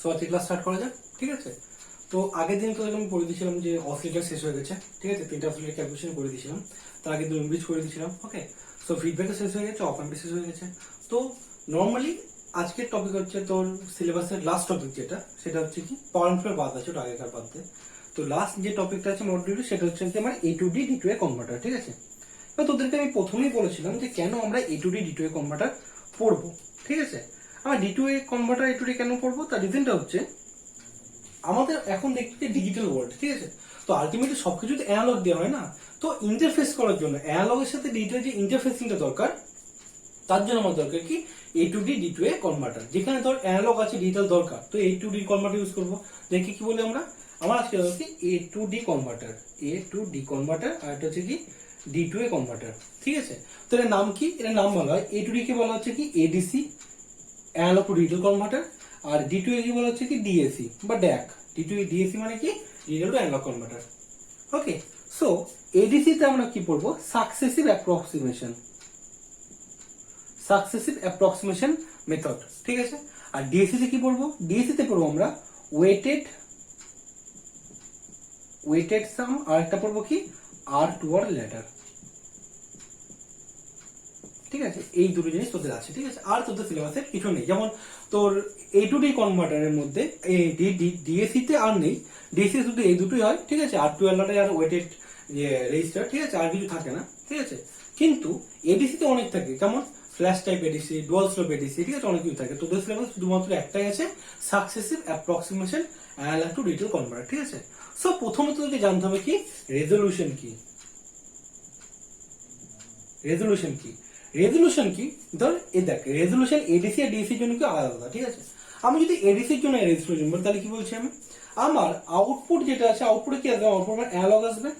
So আজকে class start করা যাক, ঠিক আছে। তো আগের দিন তো আমি পড়ে দিয়েছিলাম যে অসিলেটর শেষ হয়ে গেছে, ঠিক আছে, 3টা অসিলেটর ক্যালকুলেশন করে দিয়েছিলাম, তার আগে 2 ব্রিজ করে দিয়েছিলাম। ওকে, সো ফিডব্যাকও শেষ হয়ে গেছে, অফ অ্যাম্প শেষ হয়ে গেছে। তো নর্মালি আজকের টপিক হচ্ছে তোর সিলেবাসের লাস্ট টপিক যেটা, সেটা হচ্ছে কি পাওয়ার অ্যাম্প বাদ আছে, ওটা আগেকার বাদ দিয়ে। তো লাস্ট যে টপিকটা আছে মডিউলে, সেটা হচ্ছে কি আমার এ two D D to A converter, ঠিক আছে। তো তোদেরকে আমি প্রথমেই বলেছিলাম যে কেন আমরা এ two D D to A converter পড়বো, ঠিক আছে। আমরা D to A converter A two D কেন পড়বো, তার রিজনটা হচ্ছে আমাদের এখন দেখতে ডিজিটাল ওয়ার্ল্ড, ঠিক আছে। তো আলটিমেটলি সবকিছু তো অ্যানালগ দেওয়া হয় না, তো ইন্টারফেস করার জন্য অ্যানালগের সাথে ডিজিটাল যে ইন্টারফেসিংটা দরকার, তার জন্য আমার দরকার কি এ two D D to A converter. যেখানে তোর অ্যানালগ আছে, ডিজিটাল দরকার, তো এ টু ডি কনভার্টার ইউজ করবো। দেখি কি বলে আমরা, আমার আজকে হচ্ছে এ টু ডি কনভার্টার, এ টু ডি কনভার্টার, আর এটা হচ্ছে কি ডি টু এ কনভার্টার, ঠিক আছে। তো এর নাম কি, এর নাম বলা হয় এ টু ডি কে বলা হচ্ছে কি ADC, analogue to digital converter. আর ডি টু এ কি বলা হচ্ছে কি ডিএসি বা DAC. D to A DAC মানে কি digital to analogue converter. Okay, so ADC তে আমরা কি পড়বো, successive approximation, successive approximation method, ঠিক আছে। আর ডিএসসি তে কি পড়বো, ডিএসসি তে পড়বো আমরা ওয়েটেড সাম, আর একটা পড়বো কি আর টুয়ার্ড ল্যাডার, ঠিক আছে। এই দুটো জিনিস তোদের আছে, ঠিক আছে। আর তোদের সিলেবাসে কিছু নেই, যেমন তোর এ টু ডি কনভার্টারের মধ্যে ডিএসসি তে আর নেই, ডিএসসি শুধু এই দুটোই হয়, ঠিক আছে। আর টুয়েলভ আর ওয়েটেড রেজিস্টার, ঠিক আছে, আর কিছু থাকে না, ঠিক আছে। কিন্তু এডিসি তে অনেক থাকে, যেমন flash type ADC, dual slope ADC, ঠিক আছে, অনেক কিছু থাকে। তোদের সিলেবাস শুধুমাত্র একটাই আছে, successive approximation analogue to digital converter, ঠিক আছে। সো প্রথমে তোদেরকে জানতে হবে কি রেজলিউশন কি, রেজলিউশন কি, রেজলিউশন কি। ধর এ দেখ, রেজলিউশন এডিসি আর ডিএসির জন্য কি আলাদা আলাদা, ঠিক আছে। আমি যদি এডিসির জন্য রেজলিউশন বলি, তাহলে কি বলছি আমি, আমার আউটপুট যেটা আছে, আউটপুটে কি আসবে, আউটপুট আমার অ্যানালগ আসবে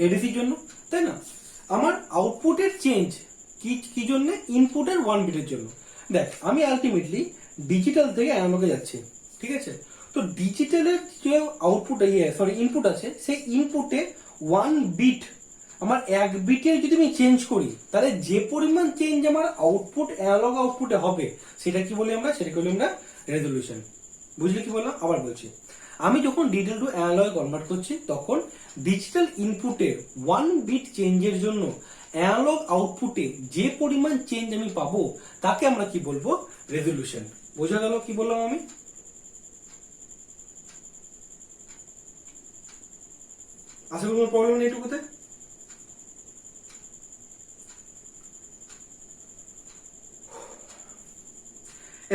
এডিসির জন্য, তাই না। আমার আউটপুটের চেঞ্জ কি কি জন্য, ইনপুটের 1 বিটের জন্য। দেখ আমি আলটিমেটলি ডিজিটাল থেকে অ্যানালগে যাচ্ছি, ঠিক আছে। তো ডিজিটালের যে আউটপুট সরি ইনপুট আছে, সেই ইনপুটে 1 বিট, আমার 1 বিটের যদি আমি চেঞ্জ করি, তাহলে যে পরিমাণ চেঞ্জ আমার আউটপুট অ্যানালগ আউটপুটে হবে, সেটা কি বলি আমরা, সেটাকে বলি আমরা রেজলিউশন। বুঝলি কি বললাম, আবার বলছি। আমি যখন ডিজিটাল টু অ্যানালগ কনভার্ট করছি, তখন ডিজিটাল ইনপুটের 1 বিট চেঞ্জের জন্য অ্যানালগ আউটপুটে যে পরিমাণ চেঞ্জ আমি পাবো, তাকে আমরা কি বলবো, রেজলিউশন। বোঝা গেল কি বললাম আমি? আশা করি কোনো প্রবলেম নেই এটুকুতে।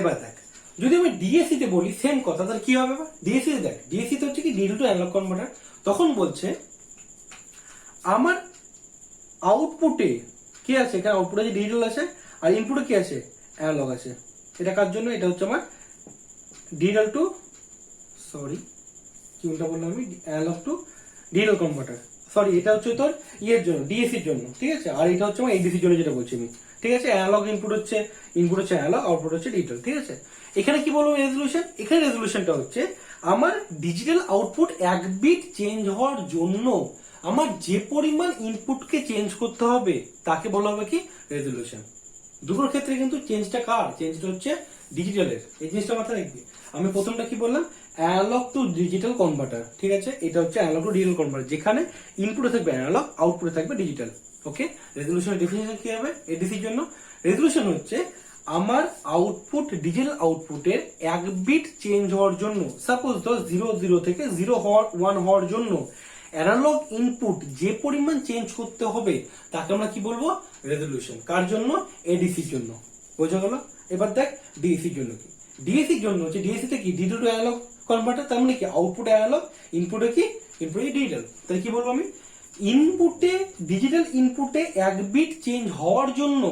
এবার দেখ, যদি আমি ডিএসসি তে বলি সেম কথা, তাহলে কি হবে, ডিএসসি তে দেখ, ডিএসসি তে হচ্ছে কি ডিজিটাল টু অ্যানালগ কনভার্টার। তখন বলছে আমার আউটপুটে কি আছে, এখানে আউটপুটে যে ডিজিটাল আছে, আর ইনপুটে কি আছে, অ্যানালগ আছে। এটা কার জন্য, এটা হচ্ছে আমার ডিজিটাল টু, সরি কি উল্টা বললাম আমি, analog to digital converter. Sorry, এটা হচ্ছে তোর ইয়ের জন্য, ডিএসসির জন্য, ঠিক আছে। আর এটা হচ্ছে আমার এডিসির জন্য, যেটা বলছি আমি, ঠিক আছে। অ্যানালগ ইনপুট হচ্ছে অ্যানালগ, আউটপুট হচ্ছে ডিজিটাল, ঠিক আছে। এখানে কি বলবো রেজলিউশন, এখানে রেজলিউশনটা হচ্ছে আমার ডিজিটাল আউটপুট 1 বিট চেঞ্জ হওয়ার জন্য আমার যে পরিমাণ ইনপুটকে চেঞ্জ করতে হবে, তাকে বলা হবে কি রেজলিউশন। দুটোর ক্ষেত্রে কিন্তু চেঞ্জটা কার, চেঞ্জটা হচ্ছে ডিজিটালের। এই জিনিসটা মাথায় রাখবি। আমি প্রথমটা কি বললাম, অ্যানালগ টু ডিজিটাল কনভার্টার, ঠিক আছে। এটা হচ্ছে অ্যানালগ টু ডিজিটাল কনভার্টার, যেখানে ইনপুটে থাকবে অ্যানালগ, আউটপুটে থাকবে ডিজিটাল। ওকে, রেজলিউশনের ডেফিনিশন কি হবে এডিসির জন্য, রেজলিউশন হচ্ছে আমার আউটপুট, ডিজিটাল আউটপুটের 1 বিট চেঞ্জ হওয়ার জন্য, সাপোজ ধর 0 থেকে 1 হওয়ার জন্য অ্যানালগ ইনপুট যে পরিমাণ চেঞ্জ করতে হবে, তাকে আমরা কি বলবো, রেজলিউশন। কার জন্য, এডিসির জন্য। বোঝা গেল। এবার দেখ ডিএসির জন্য কি, ডিএসির জন্য হচ্ছে, ডিএসি তে কি ডিজিটাল টু অ্যানালগ কনভার্টার, তার মানে কি আউটপুট অ্যানালগ, ইনপুটে কি, ইনপুটে ডিজিটাল। তাহলে কি বলবো আমি, ইনপুটে, ডিজিটাল ইনপুটে 1 বিট চেঞ্জ হওয়ার জন্য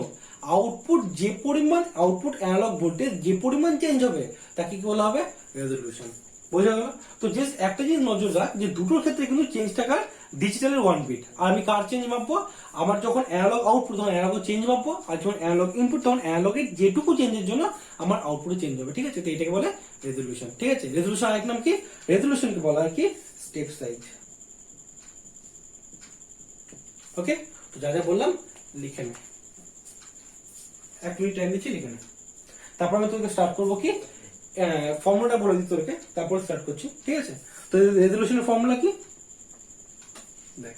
আউটপুট যে পরিমাণ, আউটপুট অ্যানালগ ভোল্টেজ যে পরিমাণ চেঞ্জ হবে, তাকে কি বলা হবে, রেজলিউশন। বোঝা গেল। তো জাস্ট একটা জিনিস নজর রাখ, যে দুটোর ক্ষেত্রে কিন্তু চেঞ্জটা কার, ডিজিটালের 1 বিট। আর আমি কার চেঞ্জ মাপবো, আমার যখন অ্যানালগ আউটপুট, তখন অ্যানালগ চেঞ্জ মাপবো, আর যখন অ্যানালগ ইনপুট, তখন অ্যানালগের যেটুকু চেঞ্জের জন্য আমার আউটপুটে চেঞ্জ হবে, ঠিক আছে। তো এটাকে বলে রেজলিউশন, ঠিক আছে। রেজলিউশন আরেক নাম কি, রেজলিউশনকে বলা হয় কি স্টেপ সাইজ। ওকে, তো যা যা বললাম লিখে নে, 1 মিনিট টাইম দিচ্ছি, লিখে নে। তারপর আমি তোকে স্টার্ট করবো কি ফর্মুলাটা বলে দিই তোকে, তারপর স্টার্ট করছি, ঠিক আছে? তো রেজলিউশনের ফর্মুলা কি দেখ,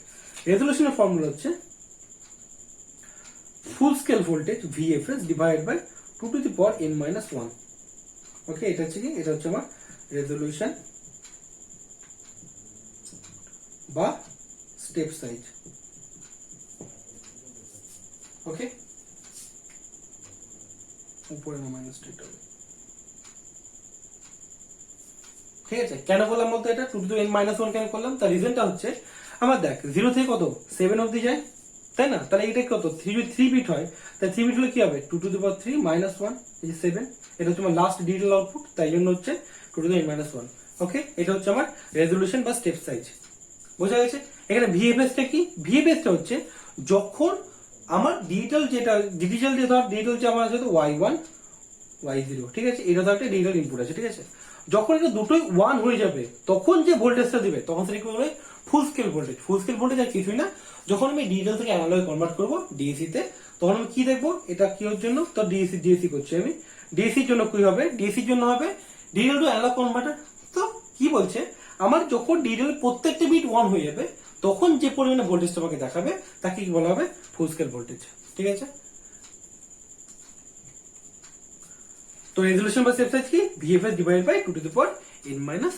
রেজলিউশনের ফর্মুলা হচ্ছে full scale voltage VFS divided by 2 to the power n minus 1। Okay, এটা হচ্ছে কি, এটা হচ্ছে আমার রেজলিউশন বা স্টেপ সাইজ। ওকে, উপরে না মাইনাসটা এটা হবে, ঠিক আছে? কেন করলাম বলতো এটা 2 টু n মাইনাস 1 কেন করলাম? তার রিজনটা হচ্ছে আমার দেখ 0 থেকে কত 7 অবধি যায়, তাই না? তাহলে এটা কত 3 বিট হয়, তাই 3 বিট হলে কি হবে 2 টু দি পাওয়ার 3 মাইনাস 1 এই 7। এটা হচ্ছে আমার লাস্ট ডিজিটাল আউটপুট, তাই জন্য হচ্ছে 2 to the n minus 1। Okay, এটা হচ্ছে আমার রেজলিউশন বা স্টেপ সাইজ। বোঝা গেছে? এখানে ভিএফএসটা কি? ভিএফএসটা হচ্ছে যখন আমার ডিজিটাল যে আমার আছে y1 y0, ঠিক আছে? এটা তো একটা ডিজিটাল ইনপুট আছে, ঠিক আছে? যখন এটা দুটোই 1 হয়ে যাবে তখন যে ভোল্টেজটা দিবে তখন সেটা কি বলে full scale voltage. Full scale voltage আর কিছুই না, যখন আমি ডিজিটাল থেকে অ্যানালগে কনভার্ট করব ডিএসি তে, তখন আমি কি দেখবো, এটা কি এর জন্য, তো ডিএসি করছি আমি। ডিএসির জন্য কি হবে, ডিএসির জন্য হবে ডিজিটাল টু অ্যানালগ কনভার্টার। তো কি বলছে, আমার যখন ডিজিটাল প্রত্যেকটা বিট 1 হয়ে যাবে তখন যে পরিমাণে ভোল্টেজটা আমাকে দেখাবে তাকে কি বলা হবে, ফুল স্কেল ভোল্টেজ, ঠিক আছে? তো রেজলিউশন বা স্টেপ সাইজ কি, VFS divided by 2 to the power n minus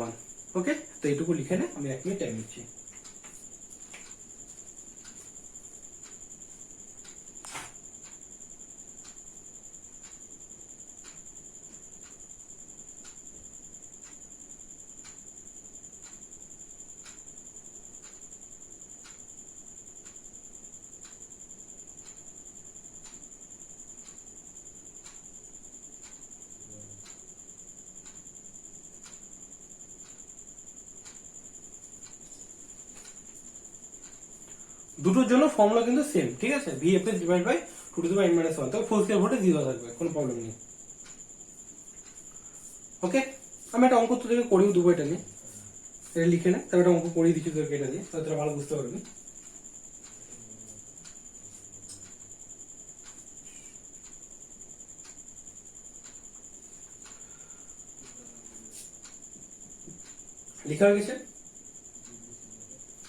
1। Okay, তো এইটুকু লিখে নে, আমি 1 মিনিট টাইম নিচ্ছি। দুটোর জন্য ফর্মুলা কিন্তু সেম, ঠিক আছে? VFS divide by 2 to the power n minus 1, তাহলে ফুল স্কেল ভোল্টেজ 0 থাকবে, কোনো প্রবলেম নেই। ওকে, আমি একটা অঙ্ক তোদেরকে করিও দেবো, এটা নিয়ে এটা লিখে নে, তারপর একটা অঙ্ক করিয়ে দিচ্ছি তোদেরকে এটা দিয়ে, তাহলে তোরা ভালো বুঝতে পারবি। লেখা হয়ে গেছে?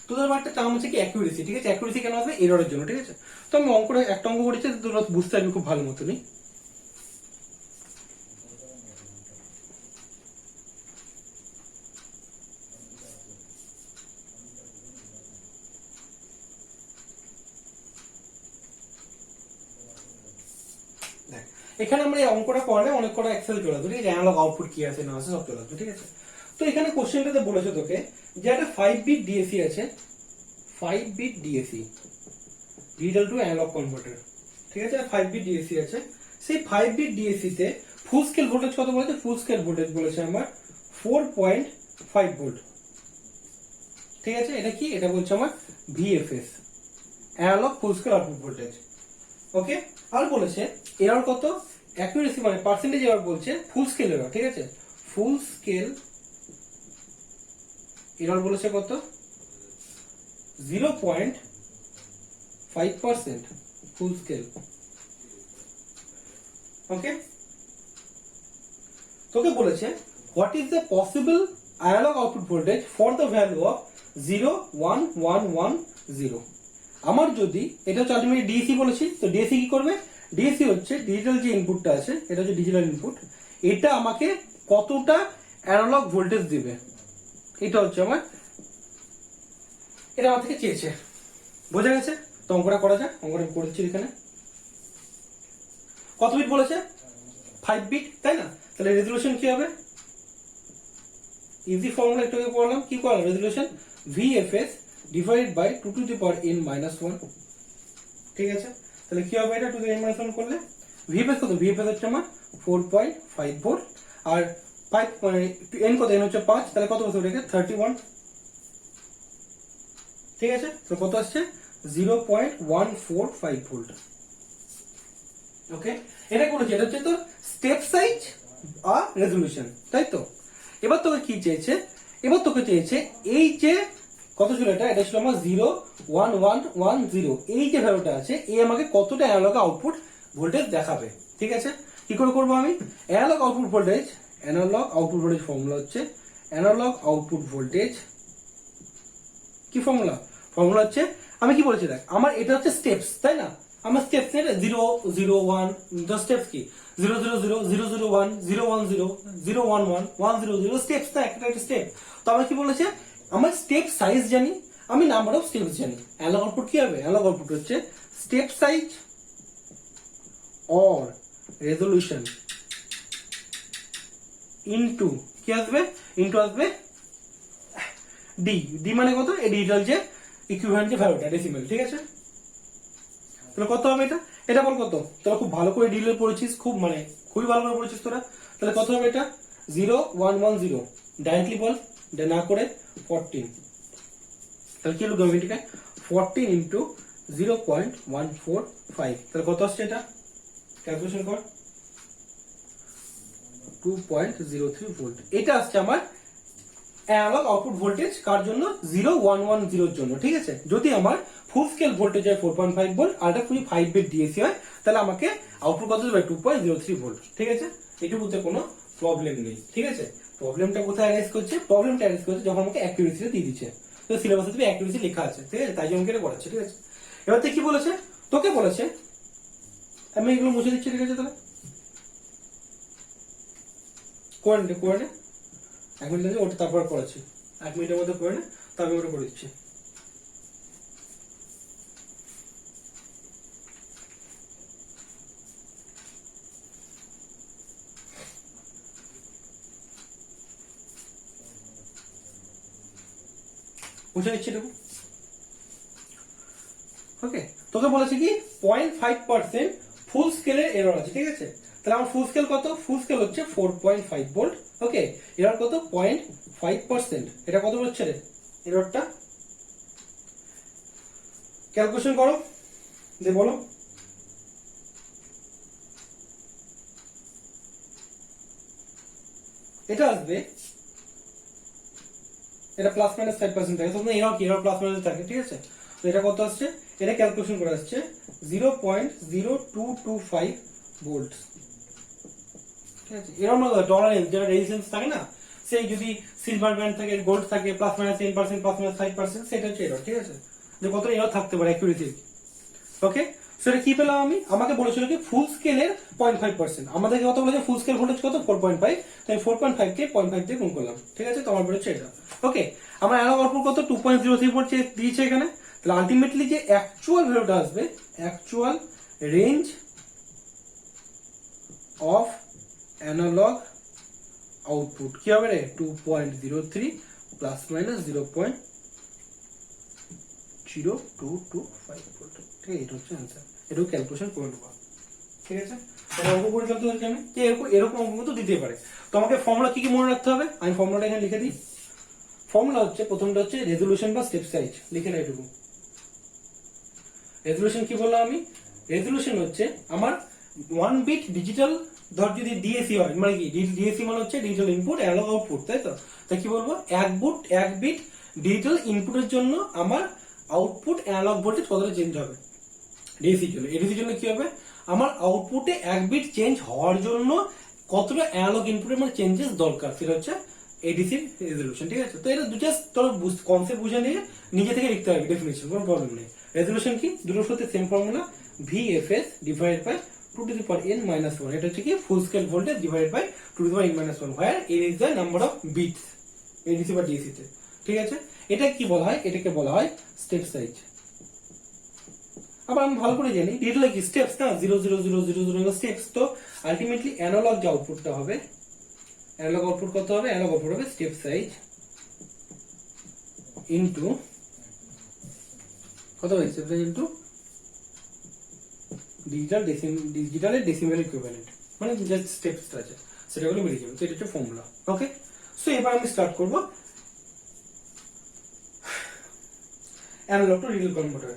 তোদের একটা টার্ম হচ্ছে কি অ্যাকুরেসি, ঠিক আছে? অ্যাকুরেসি কেন আসবে, এররের জন্য, ঠিক আছে? তো আমি অঙ্কটা একটা অঙ্ক করেছি, তোরা বুঝতে পারবি খুব ভালো মতনই। এখানে আমরা এই অঙ্কটা করলে অনেক কটা এক্সেল চলে আসবে, ঠিক আছে? অ্যানালগ আউটপুট কি আছে না আছে সব চলে আসবে, ঠিক আছে? তো এখানে কোশ্চেনটাতে বলেছে তোকে যে একটা 5 বিট ডিএসি আছে, 5 bit DAC digital to analogue converter, ঠিক আছে? 5 বিট ডিএসি আছে, সেই 5 বিট ডিএসি তে ফুল স্কেল ভোল্টেজ কত বলেছে? ফুল স্কেল ভোল্টেজ বলেছে আমার 4.5 ভোল্ট, ঠিক আছে? এটা কি, এটা বলছে আমার VFS, analogue full scale output voltage. Okay, আর বলেছে এরর কত, অ্যাকুরেসি মানে পার্সেন্টেজ এরর বলছে, ফুল স্কেল এরর, ঠিক আছে? ফুল স্কেল এরর বলেছে কত, 0.5% ফুল স্কেল। ওকে, তোকে বলেছে what is the possible analog output voltage for the value of 0.1110। আমার যদি এটা হচ্ছে আলটিমেটলি ডিএসি বলেছি, তো ডিএসি কি করবে, ডিএসি হচ্ছে ডিজিটাল যে ইনপুটটা আছে, এটা হচ্ছে ডিজিটাল ইনপুট, এটা আমাকে কতটা অ্যানালগ ভোল্টেজ দিবে, এটা হচ্ছে আমার, এটা আমার থেকে চেয়েছে। বোঝা গেছে? তো অঙ্কটা করা যায়, অঙ্কটা করে দিচ্ছি এখানে। কত বিট বলেছে, 5 বিট, তাই না? তাহলে রেজলিউশন কি হবে, ইজি ফর্মুলা একটু আগে পড়লাম, কি করলাম, resolution VFS divided by 2 to the power n minus 1, ঠিক আছে? তাহলে কি হবে, এটা 2 টু দি n মাইনাস 1 করলে ভিএফএস কত, ভিএফএস হচ্ছে আমার 4.5 ভোল্ট, আর 5 মানে n কত, n হচ্ছে 5, তাহলে কত বসে ওটাকে 31, ঠিক আছে? তো কত আসছে 0.145 ভোল্ট। ওকে, এটা করেছি, এটা হচ্ছে তোর স্টেপ সাইজ আর রেজলিউশন, তাই তো? এবার তোকে কি চেয়েছে, এবার তোকে চেয়েছে এই যে কত ছিল, এটা ছিল আমার 0.1110, এই যে ভ্যালুটা আছে এই আমাকে কতটা অ্যানালগ আউটপুট ভোল্টেজ দেখাবে, ঠিক আছে? কি করে করবো আমি, analog output voltage analog output voltage formula হচ্ছে অ্যানালগ আউটপুট ভোল্টেজ কি ফর্মুলা হচ্ছে আমি কি বলেছি দেখ আমার এটা হচ্ছে স্টেপস তাই না আমার স্টেপস এর 0 0 1 দ্য স্টেপস কি 0 0 0 0 0 1 0 1 0 0 1 1 1 0 0 স্টেপস না একটা একটা স্টেপ তো আমার কি বলেছে আমার স্টেপ সাইজ জানি আমি নাম্বার অফ স্টেপস জানি অ্যানালগ আউটপুট কি হবে অ্যানালগ আউটপুট হচ্ছে step size or resolution into কি আসবে ইনটু আসবে ডি ডি মানে কত এই ডিজিটাল যে ইকুইভ্যালেন্ট যে ভ্যালুটা ডেসিমেল ঠিক আছে তাহলে কত হবে এটা এটা বল কত তোরা খুব ভালো করে ডিটেল পড়েছিস খুব মানে খুবই ভালো করে পড়েছিস তোরা তাহলে কত হবে এটা 0110 ডাইরেক্টলি বল না করে 14 তাহলে কি হলো গভর্নমেন্টকে 14 ইনটু 0.145 তাহলে কত আসছে এটা ক্যালকুলেশন কর 2.03 ভোল্ট এটা আসছে আমার অ্যানালগ আউটপুট ভোল্টেজ কার জন্য 0110 এর জন্য ঠিক আছে যদি আমার ফুল স্কেল ভোল্টেজ হয় 4.5 ভোল্ট আর এটা ফুল 5 বিট ডিএসি হয় তাহলে আমাকে আউটপুট কত দেবে 2.03 ভোল্ট ঠিক আছে এটুকুতে কোনো প্রবলেম নেই ঠিক আছে প্রবলেমটা কোথায় অ্যারাইজ করছে প্রবলেমটা অ্যারাইজ করছে যখন আমাকে অ্যাকুরেসিটা দিয়ে দিচ্ছে তো সিলেবাসে তুমি অ্যাকুরেসি লেখা আছে ঠিক আছে তাই জন্য এটা করাচ্ছে ঠিক আছে এবার কি বলেছে তোকে বলেছে আমি এগুলো মুছে দিচ্ছি ঠিক আছে তাহলে কোয়ান্টে 1 মিনিট লাগে ওটা তারপর করেছি 1 মিনিটের মধ্যে করে নে তবে ওটা করে দিচ্ছি বুঝে নিচ্ছি দেখো ওকে তোকে বলেছে কি 0.5% ফুল স্কেলের এরর আছে ঠিক আছে তাহলে আমার ফুল স্কেল কত ফুল স্কেল হচ্ছে 4.5 ভোল্ট ওকে এরর কত 0.5% এটা কত হচ্ছে রে এররটা ক্যালকুলেশন করো দে বলো এটা আসবে এটা প্লাস মাইনাস 5% থাকে তখন এরর কি এরর প্লাস মাইনাস থাকে ঠিক আছে তো এটা কত আসছে এটা ক্যালকুলেশন করে আসছে 0.0225 ভোল্ট ঠিক আছে এরকম টলারেন্স যেটা রেজিস্ট্যান্স থাকে না সেই যদি সিলভার ব্যান্ড থাকে গোল্ড থাকে প্লাস মাইনাস 10% প্লাস মাইনাস 5% সেটা হচ্ছে এরর ঠিক আছে যে কত এরর থাকতে পারে অ্যাকুরেসি ওকে সেটা কি পেলাম আমি আমাকে বলেছিল কি ফুল স্কেলের 0.5% আমাদেরকে কত বলেছে ফুল স্কেল ভোল্টেজ কত 4.5 তাই 4.5 কে 0.5 দিয়ে গুণ করলাম ঠিক আছে তো আমার বলেছে এটা ওকে আমার অ্যানালগ আউটপুট কত 2.03 ভোল্ট দিয়েছে এখানে তাহলে আলটিমেটলি যে অ্যাকচুয়াল ভ্যালুটা আসবে actual range of analog output কি হবে রে 2.03 প্লাস মাইনাস 0.0225 ভোল্ট ঠিক আছে এটা হচ্ছে आंसर এটাও ক্যালকুলেশন করে নেব ঠিক আছে এটা অঙ্ক করে ফেলতে হচ্ছে আমি যে এরকম অঙ্ক তো দিতে পারে তো আমাকে ফর্মুলা কি কি মনে রাখতে হবে আমি ফর্মুলাটা এখানে লিখে দিই ফর্মুলা হচ্ছে প্রথমটা হচ্ছে রেজোলিউশন বা স্টেপ সাইজ লিখে নাও এটুকু রেজোলিউশন কি বললাম আমি রেজোলিউশন হচ্ছে আমার 1 বিট ডিজিটাল ধর যদি ডিএসি হয় মানে কি ডিএসি মানে হচ্ছে ডিজিটাল ইনপুট অ্যানালগ আউটপুট তাই তো তাই কি বলবো 1 বিট ডিজিটাল ইনপুটের জন্য আমার আউটপুট অ্যানালগ ভোল্টেজ কতটা চেঞ্জ হবে ডিএসির জন্য এডিসির জন্য কি হবে আমার আউটপুটে 1 বিট চেঞ্জ হওয়ার জন্য কতটা অ্যানালগ ইনপুটের মানে চেঞ্জেস দরকার সেটা হচ্ছে এডিসির রেজোলিউশন ঠিক আছে তো এটা দুটো তোর কনসেপ্ট বুঝে নিয়ে নিজে থেকে লিখতে হবে ডেফিনিশন কোনো প্রবলেম নেই রেজোলিউশন কি দুটোর সাথে same formula VFS divided by 2 to the power n minus 1 এটা হচ্ছে কি full scale voltage divided by 2 to the power n minus 1 where n is the number of bits ADC বা DAC তে ঠিক আছে এটা কি বলা হয় এটাকে বলা হয় স্টেপ সাইজ আবার আমি ভালো করে জানি এটা লাইক স্টেপস না 00000 স্টেপস তো আলটিমেটলি অ্যানালগ যে আউটপুটটা হবে অ্যানালগ আউটপুট কত হবে অ্যানালগ আউটপুট হবে স্টেপ সাইজ ইনটু কত হবে স্টেপ সাইজ ইনটু ডিজিটালের ডেসিমেল ইকুইভ্যালেন্ট মানে যে স্টেপসটা আছে সেটাগুলো মিলে যাবে তো এটা হচ্ছে ফর্মুলা ওকে সো এবার আমি স্টার্ট করব অ্যানালগ টু ডিজিটাল কনভার্টার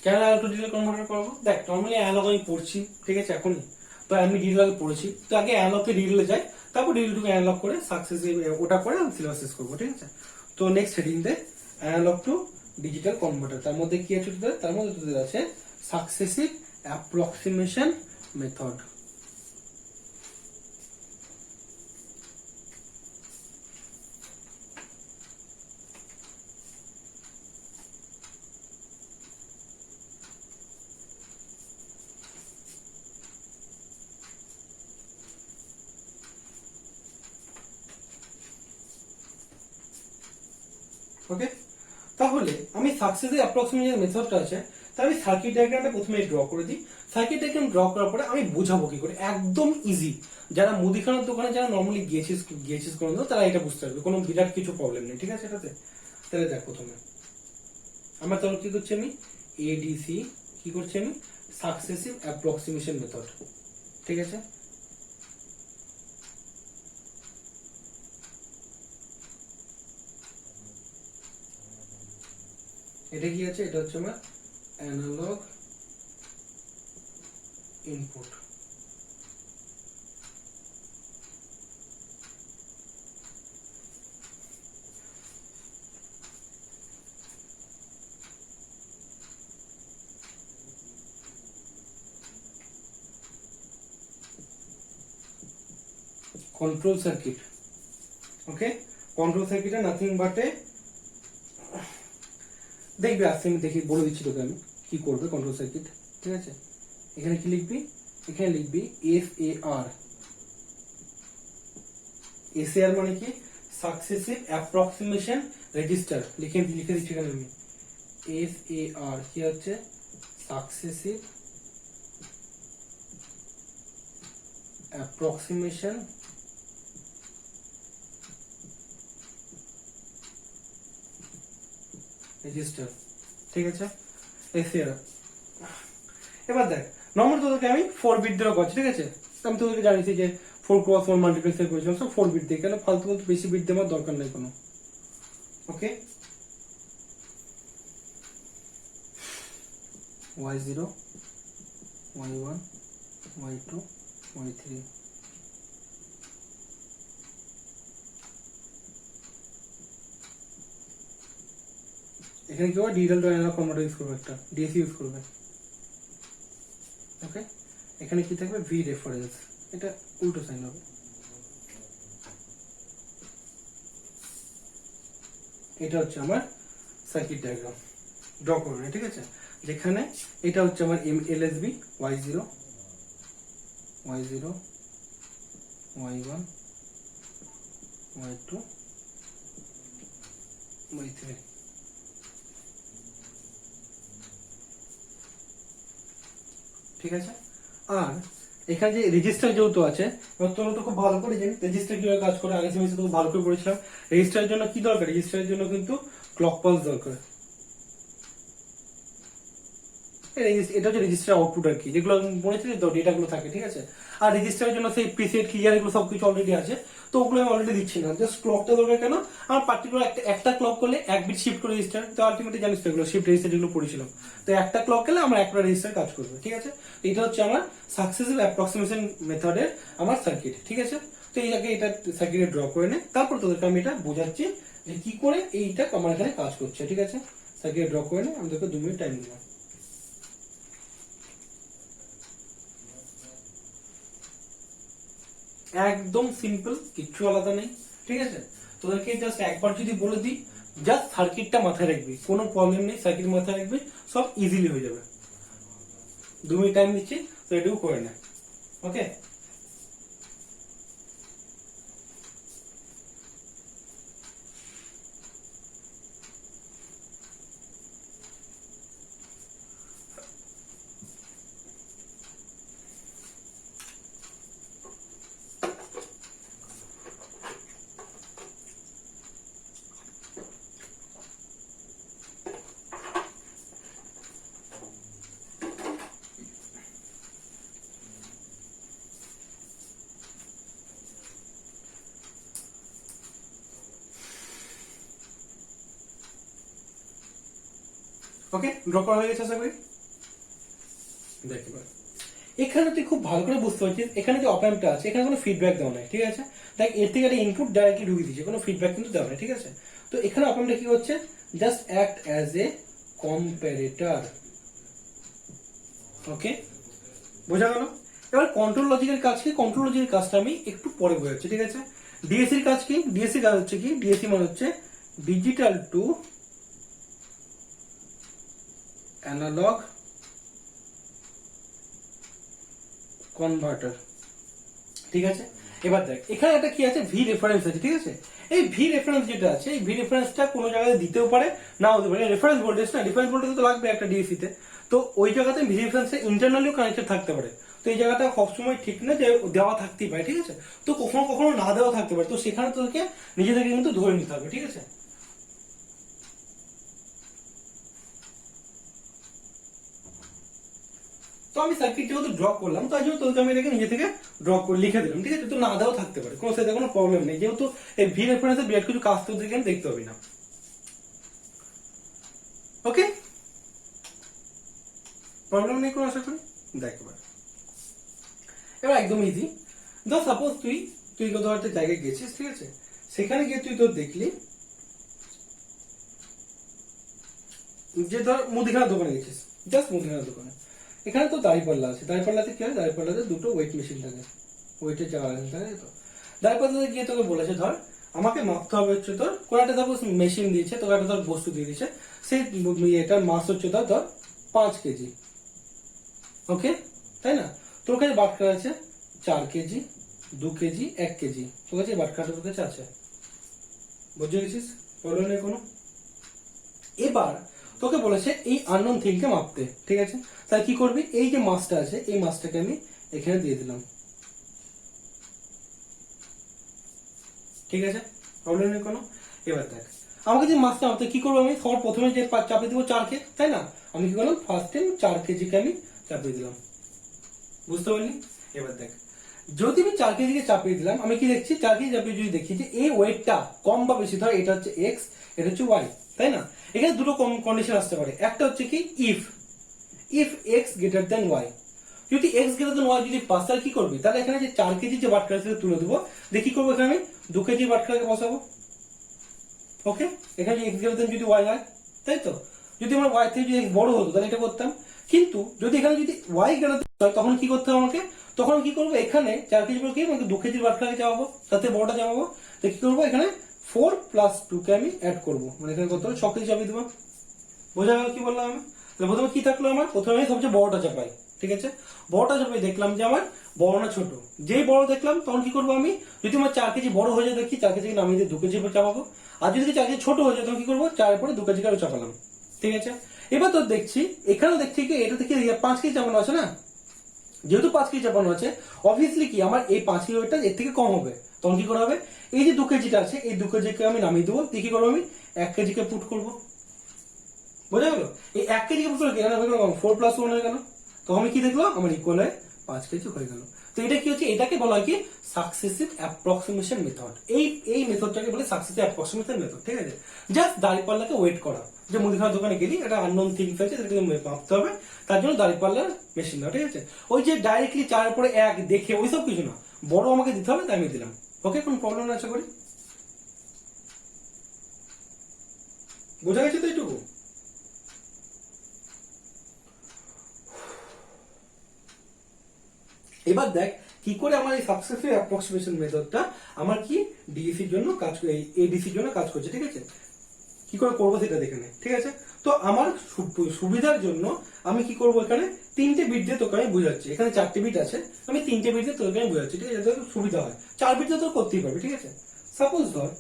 কেন অ্যানালগ টু ডিজিটাল কনভার্টার করব দেখ নরমালি অ্যানালগ আমি পড়ছি ঠিক আছে এখনই তো আমি ডিজিটাল পড়েছি তো আগে অ্যানালগ থেকে ডিজিটালে যাই তারপর ডিজিটাল টু অ্যানালগ করে সাকসেসিভ ওটা করে আমি সিলেবাস শেষ করব ঠিক আছে তো next heading they analogue to digital converter তার মধ্যে কি আছে তার মধ্যে আছে সাকসেসিভ অ্যাপ্রক্সিমেশন মেথড। ওকে, তাহলে আমি সাকসেসের অ্যাপ্রক্সিমেশন মেথডটা আছে, তাহলে আমি সার্কিট ডায়াগ্রামটা প্রথমে ড্র করে দিই। সার্কিট ডায়াগ্রাম ড্র করার পরে আমি বোঝাবো কি করে, একদম ইজি। যারা মুদিখানার দোকানে যারা নর্মালি গিয়েছিস কোনো দিন, তারা এটা বুঝতে পারবে, কোনো বিরাট কিছু প্রবলেম নেই, ঠিক আছে এটাতে। তাহলে দেখ, প্রথমে আমার তরফ কি করছি আমি, এডিসি কি করছি আমি, সাকসেসিভ অ্যাপ্রক্সিমেশন মেথড, ঠিক আছে। এটা কি আছে, এটা হচ্ছে আমার অ্যানালগ ইনপুট। কন্ট্রোল সার্কিট, ওকে। কন্ট্রোল সার্কিটে নাথিং বাট এ, দেখবি আজকে আমি দেখি বলে দিচ্ছি তোকে আমি কি করবে কন্ট্রোল সার্কিট, ঠিক আছে। এখানে কি লিখবি, এখানে লিখবি SAR। SAR মানে কি, সাকসেসিভ অ্যাপ্রক্সিমেশন রেজিস্টার। লিখে দিচ্ছি এখানে আমি, SAR কি হচ্ছে, সাকসেসিভ অ্যাপ্রক্সিমেশন রেজিস্টার, ঠিক আছে, SAR। এবার দেখ, নম্বর তোদেরকে আমি 4 বিট দেওয়া করছি, ঠিক আছে। আমি তোদেরকে জানিয়েছি যে 4x4 মাল্টিপ্লেক্সার করেছিলাম, সব 4 বিট দিয়ে, কেন ফালতু বেশি বিট দেওয়ার দরকার নেই কোনো, ওকে। Y0, Y1, Y2, Y3। এখানে কি হবে, digital to analogue converter use করবে, একটা ডিএসি ইউজ করবে, ওকে। এখানে কি থাকবে, ভি রেফারেন্স, এটা উল্টো সাইন হবে। এটা হচ্ছে আমার সার্কিট ডায়াগ্রাম ড্র করবে, ঠিক আছে। যেখানে এটা হচ্ছে আমার LSB, Y0, Y0, Y1, Y2, Y3, ঠিক আছে। আর এখানে যে রেজিস্টার যেহেতু আছে, এবার তোমরা তো খুব ভালো করে জানি রেজিস্টার কিভাবে কাজ করে, আগে সেমিস্টারে তো ভালো করে পড়েছিলাম। রেজিস্টারের জন্য কি দরকার, রেজিস্টারের জন্য কিন্তু ক্লক পালস দরকার। এটা হচ্ছে রেজিস্টার আউটপুট আর কি, যেগুলো বলেছিলি তো ডেটাগুলো থাকে, ঠিক আছে। আর রেজিস্টারের জন্য সেই প্রিসেট ক্লিয়ার এগুলো সবকিছু অলরেডি আছে, তো ওগুলো আমি অলরেডি দিচ্ছি না। জাস্ট ক্লকটা দরকার, কেন আমার পার্টিকুলার একটা ক্লক করলে এক বিট শিফট করে রেজিস্টার, তো আলটিমেটলি জানিস তো এগুলো শিফট রেজিস্টার যেগুলো পড়েছিলাম, তো একটা ক্লক গেলে আমার একটা রেজিস্টার কাজ করবে, ঠিক আছে। এটা হচ্ছে আমার সাকসেসিভ অ্যাপ্রক্সিমেশন মেথডের আমার সার্কিট, ঠিক আছে। তো এই আগে এটা সার্কিটে ড্র করে নে, তারপর তোদেরকে আমি এটা বোঝাচ্ছি যে কি করে এইটা আমার এখানে কাজ করছে, ঠিক আছে। সার্কিটে ড্র করে নে, আমাদেরকে 2 মিনিট টাইম দিলাম। একদম সিম্পল, কিচ্ছু আলাদা নেই, ঠিক আছে। তোদেরকে জাস্ট একবার যদি বলে দিই, জাস্ট সার্কিটটা মাথায় রাখবি, কোনো প্রবলেম নেই, সার্কিট মাথায় রাখবি, সব ইজিলি হয়ে যাবে। 2 মিনিট টাইম দিচ্ছি, তো এটুকু করে নে, ওকে। ওকে, ড্র করা হয়ে গেছে আশা করি। দেখ এবার এখানে তুই খুব ভালো করে বুঝতে পারছিস, এখানে যে অপ অ্যাম্পটা আছে, এখানে কোনো ফিডব্যাক দেওয়া নাই, ঠিক আছে। দেখ এর থেকে একটা ইনপুট ডাইরেক্টলি ঢুকিয়ে দিচ্ছে, কোনো ফিডব্যাক কিন্তু দেওয়া নাই, ঠিক আছে। তো এখানে অপ অ্যাম্পটা কি হচ্ছে, just act as a comparator, okay, বোঝা গেল। এবার কন্ট্রোল লজিকের কাজ কি, কন্ট্রোল লজিকের কাজটা আমি একটু পরে বোঝাচ্ছি, ঠিক আছে। ডিএসির কাজ কি, ডিএসির কাজ হচ্ছে কি, ডিএসি মানে হচ্ছে ডিজিটাল টু অ্যানালগ কনভার্টার, ঠিক আছে। এবার দেখ এখানে একটা কি আছে, ভি রেফারেন্স আছে, ঠিক আছে। এই ভি রেফারেন্স যেটা আছে, এই ভি রেফারেন্সটা কোনো জায়গায় দিতেও পারে নাও দিতে পারে। রেফারেন্স ভোল্টেজ না, রেফারেন্স ভোল্টেজ তো লাগবে একটা ডিএসি তে, তো ওই জায়গাতে ভি রেফারেন্সে ইন্টারনালিও কানেক্টেড থাকতে পারে। তো এই জায়গাটা সবসময় ঠিক না যে দেওয়া থাকতেই পারে, ঠিক আছে। তো কখনো কখনো না দেওয়া থাকতে পারে, তো সেখানে তোকে নিজে থেকে কিন্তু ধরে নিতে হবে, ঠিক আছে। তো আমি সার্কিট যেহেতু ড্র করলাম, তাই জন্য তোকে আমি এটাকে নিজে থেকে ড্র করে লিখে দিলাম, ঠিক আছে। তো না দেওয়া থাকতে পারে, কোনো সাথে কোনো প্রবলেম নেই, যেহেতু এই ভি রেফারেন্সে বিরাট কিছু কাজ তো দেখতে হবে না। ওকে, প্রবলেম নেই কোনো, আশা করি। দেখ এবার একদম ইজি। ধর সাপোজ তুই কোথাও একটা জায়গায় গেছিস, ঠিক আছে। সেখানে গিয়ে তুই তোর দেখলি যে ধর মুদিখানার দোকানে গেছিস, জাস্ট মুদিখানার দোকানে। এখানে তো দাঁড়িপাল্লা আছে, দাঁড়িপাল্লাতে কি হয়, দাঁড়িপাল্লাতে দুটো ওয়েট মেশিন থাকে, ওয়েটের জায়গা থাকে। তো দাঁড়িপাল্লাতে গিয়ে তোকে বলেছে ধর আমাকে মাপতে হবে হচ্ছে তোর কোন একটা সাপোজ মেশিন দিয়েছে, তোকে একটা ধর বস্তু দিয়ে দিয়েছে, সেই এটার মাস হচ্ছে ধর 5 কেজি। ওকে, তাই না। তোর কাছে বাটখারা আছে 4 কেজি, 2 কেজি, 1 কেজি, তোর কাছে বাটখারাটা তোর কাছে আছে, বুঝে গেছিস, প্রবলেম নেই কোনো। এবার তোকে বলেছে এই আননোন থিংকে মাপতে, ঠিক আছে। তাহলে কি করবি, এই যে মাসটা আছে এই মাসটাকে আমি এখানে দিয়ে দিলাম, ঠিক আছে, প্রবলেম নেই কোনো। এবার দেখ আমাকে যে মাসটা মাপতে কি করবো, আমি সবার প্রথমে যে চাপিয়ে দিব 4 কে, তাই না। আমি কি করলাম, ফার্স্ট টাইম 4 কেজিকে আমি চাপিয়ে দিলাম, বুঝতে পারলি। এবার দেখ যদি আমি 4 কেজিকে চাপিয়ে দিলাম, আমি কি দেখছি 4 কেজি চাপিয়ে যদি দেখি যে এই ওয়েটটা কম বা বেশি, ধর এটা হচ্ছে এক্স, এটা হচ্ছে ওয়াই, তাই না। এখানে দুটো কন্ডিশন আসতে পারে, একটা হচ্ছে কি if X greater than Y. যদি এক্স গ্রেটার দেন ওয়াই যদি পাস, তাহলে কি করবি, তাহলে এখানে যে 4 কেজি যে বাটখারা থেকে তুলে দেবো, দেখি করবো এখানে আমি 2 কেজি বাটখারাকে বসাবো। ওকে, এখানে এক্স গ্রেটার দেন যদি ওয়াই হয়, তাই তো। যদি আমার ওয়াই থেকে যদি এক্স বড় হতো তাহলে এটা করতাম, কিন্তু যদি এখানে যদি ওয়াই গ্রেটার দেন হয় তখন কি করতে হবে আমাকে, তখন কি করবো এখানে 4 কেজি করে কি আমাকে 2 কেজির বাটখারাকে চাপাবো, তাতে বড়টা চাপাবো। তো কি করবো এখানে 4 + 2 কে আমি অ্যাড করবো, মানে এখানে কত হবে 6 কেজি চাপিয়ে দেবো। বোঝা গেল কি বললাম আমি। প্রথমে কি থাকলো আমার, প্রথমে আমি সবচেয়ে বড়টা চাপাই, ঠিক আছে। বড়টা চাপাই দেখলাম যে আমার বড় না ছোট, যেই বড় দেখলাম তখন কি করবো আমি, যদি আমার 4 কেজি বড় হয়ে যায় দেখি 4 কেজি নামিয়ে দিয়ে 2 কেজি চাপাবো। আর যদি 4 কেজি ছোট হয়ে যায় তখন কি করবো, 4 পরে 2 কেজি করে চাপালাম, ঠিক আছে। এবার তো দেখছি এখানেও দেখছি কি এটা থেকে 5 কেজি চাপানো আছে না, যেহেতু 5 কেজি চাপানো আছে অবভিয়াসলি কি আমার এই 5 কেজি ওয়েটটা এর থেকে কম হবে, তখন কি করা হবে, এই যে 2 কেজিটা আছে এই 2 কেজিকে আমি নামিয়ে দেবো, দিয়ে কি করবো আমি 1 কেজিকে পুট করবো। বোঝা গেল, এই 1 কেজি পুট করে এখানে হয়ে গেল 4 + 1 হয়ে গেল, তো আমি কি দেখলো আমার ইকুয়াল হয়ে 5 কেজি হয়ে গেল। তো এটা কি হচ্ছে, এটাকে বলা হয় কি সাকসেসিভ অ্যাপ্রক্সিমেশন মেথড। এই মেথডটাকে বলে সাকসেসিভ অ্যাপ্রক্সিমেশন মেথড, ঠিক আছে। জাস্ট দাঁড়িপাল্লাকে ওয়েট করা, যে মুদিখানার দোকানে গেলি একটা আননোন থিংস আছে সেটাকে মাপতে হবে, তার জন্য দাঁড়িপাল্লার মেশিন দাও, ঠিক আছে। ওই যে ডাইরেক্টলি 4 পরে 1 দেখে ওইসব কিছু না, বড় আমাকে দিতে হবে তাই আমি দিলাম। ওকে, কোনো প্রবলেম না আশা করি, বোঝা গেছে তো এইটুকু। এবার দেখ কি করে আমার এই সাকসেসিভ অ্যাপ্রক্সিমেশন মেথডটা আমার কি ডিএসির জন্য কাজ করে, এই এডিসির জন্য কাজ করছে, ঠিক আছে। কি করে করবো সেটা দেখে নে, ঠিক আছে। তো আমার সুবিধার জন্য আমি কি করবো, এখানে 3টে বিট দিয়ে তোকে আমি বুঝাচ্ছি, এখানে 4টে বিট আছে, আমি 3টে বিট দিয়ে তোকে আমি বুঝাচ্ছি, ঠিক আছে, যাতে সুবিধা হয়। 4 বিট দিয়ে তোর করতেই পারবি, ঠিক আছে। সাপোজ ধর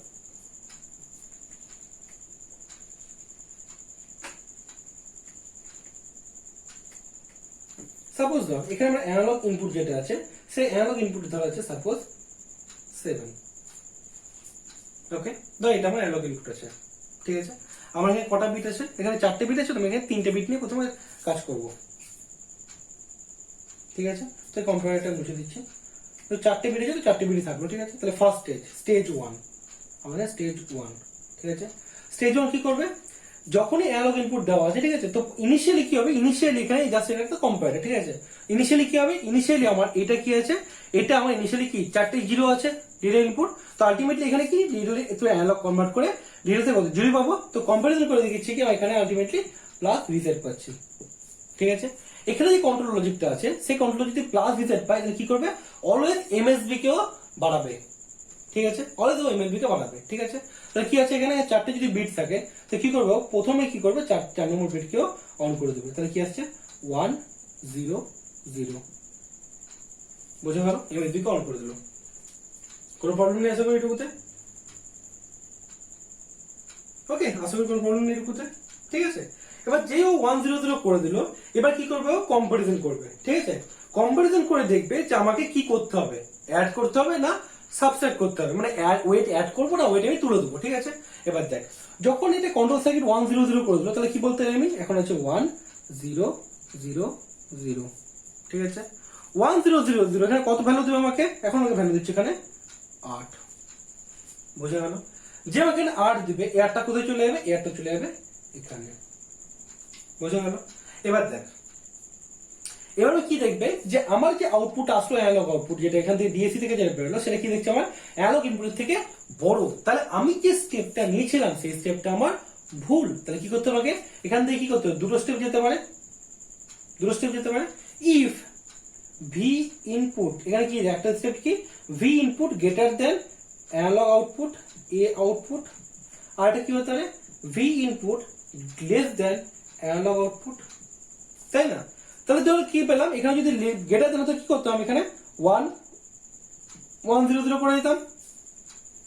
এখানে আমার অ্যানালগ ইনপুট যেটা আছে, সেই অ্যানালগ ইনপুট ধরা আছে সাপোজ 7। ওকে, ধর এটা আমার অ্যানালগ ইনপুট আছে, ঠিক আছে। আমার এখানে কটা বিট আছে, এখানে 4টে বিট আছে, তো আমি এখানে 3টে বিট নিয়ে প্রথমে কাজ করব, ঠিক আছে। তো কম্পিউটারটা মুছে দিচ্ছি, তো 4টে বিট আছে, তো 4টে বিটই থাকলো, ঠিক আছে। তাহলে ফার্স্ট স্টেজ 1, আমাদের স্টেজ 1, ঠিক আছে। স্টেজ 1 কি করবে, যখনই অ্যানালগ ইনপুট দেওয়া আছে, ঠিক আছে, তো ইনিশিয়ালি কি হবে, ইনিশিয়ালি এখানে জাস্ট এটা একটা কম্পারেটর, ঠিক আছে। ইনিশিয়ালি কি হবে, ইনিশিয়ালি আমার এটা কি আছে, এটা আমার ইনিশিয়ালি কি 4টে 0 আছে ডিটেল ইনপুট, তো আলটিমেটলি এখানে কি ডিটেল একটু অ্যানালগ কনভার্ট করে ডিটেলসে কত 0 পাবো, তো কম্পারিজন করে দেখিয়েছি কি এখানে আলটিমেটলি প্লাস রিসেট পাচ্ছি, ঠিক আছে। এখানে যে কন্ট্রোল লজিকটা আছে সেই কন্ট্রোল যদি প্লাস ভিজেট পায় তাহলে কি করবে, অলওয়েজ এমএসবি কেও বাড়াবে, ঠিক আছে, অলওয়েজ ও এমএসবি কে বাড়াবে, ঠিক আছে। তাহলে কি আছে এখানে চারটে যদি বিট থাকে তো কি করবে, প্রথমে কি করবে, চার নম্বর বিট কেও অন করে দেবে। তাহলে কি আসছে 1 0 0, বোঝা গেল, এমএসবি কে অন করে দিল। কোনো প্রবলেম নেই আশা করি এটুকুতে? ওকে, আশা করি কোনো প্রবলেম নেই এটুকুতে, ঠিক আছে। এবার যে ও 1 0 0 করে দিল, এবার কি করবে, ও কম্পারিজন করবে, ঠিক আছে। কম্পারিজন করে দেখবে যে আমাকে কি করতে হবে, অ্যাড করতে হবে না সাবট্রাক্ট করতে হবে, মানে ওয়েট অ্যাড করবো না ওয়েট আমি তুলে দেবো, ঠিক আছে। এবার দেখ, যখন এটা কন্ট্রোল সার্কিট 1 0 0 করে দিল, তাহলে কি বলতে আমি এখন হচ্ছে 1 0 0 0, ঠিক আছে। 1 0 0 0 এখানে কত ভ্যালু দেবে আমাকে, এখন আমাকে ভ্যালু দিচ্ছে এখানে 8, বোঝা গেল। যে আমাকে এখানে 8 দিবে, এয়ারটা কোথায় চলে যাবে, এয়ারটা চলে যাবে এখানে, বোঝা গেল। এবার দেখ, এবার কি দেখবে যে আমার যে আউটপুট আসলো অ্যানালগ আউটপুট, যেটা এখান থেকে ডিএসসি থেকে যেটা বেরোলো, সেটা কি দেখছে আমার অ্যানালগ ইনপুটের থেকে বড়। তাহলে আমি যে স্টেপটা নিয়েছিলাম সেই স্টেপটা আমার ভুল। তাহলে কি করতে হবে, এখান থেকে কি করতে হবে, দুটো স্টেপ যেতে পারে, দুটো স্টেপ যেতে পারে। ইফ ভি ইনপুট, এখানে কি একটা স্টেপ কি, V input greater than analogue output a output, আর এটা কি হতে পারে, V input less than analogue output, তাই না। তাহলে ধরো কি পেলাম, এখানে যদি গ্রেটার দেন হতো কি করতাম, এখানে 1 1 0 0 করে দিতাম,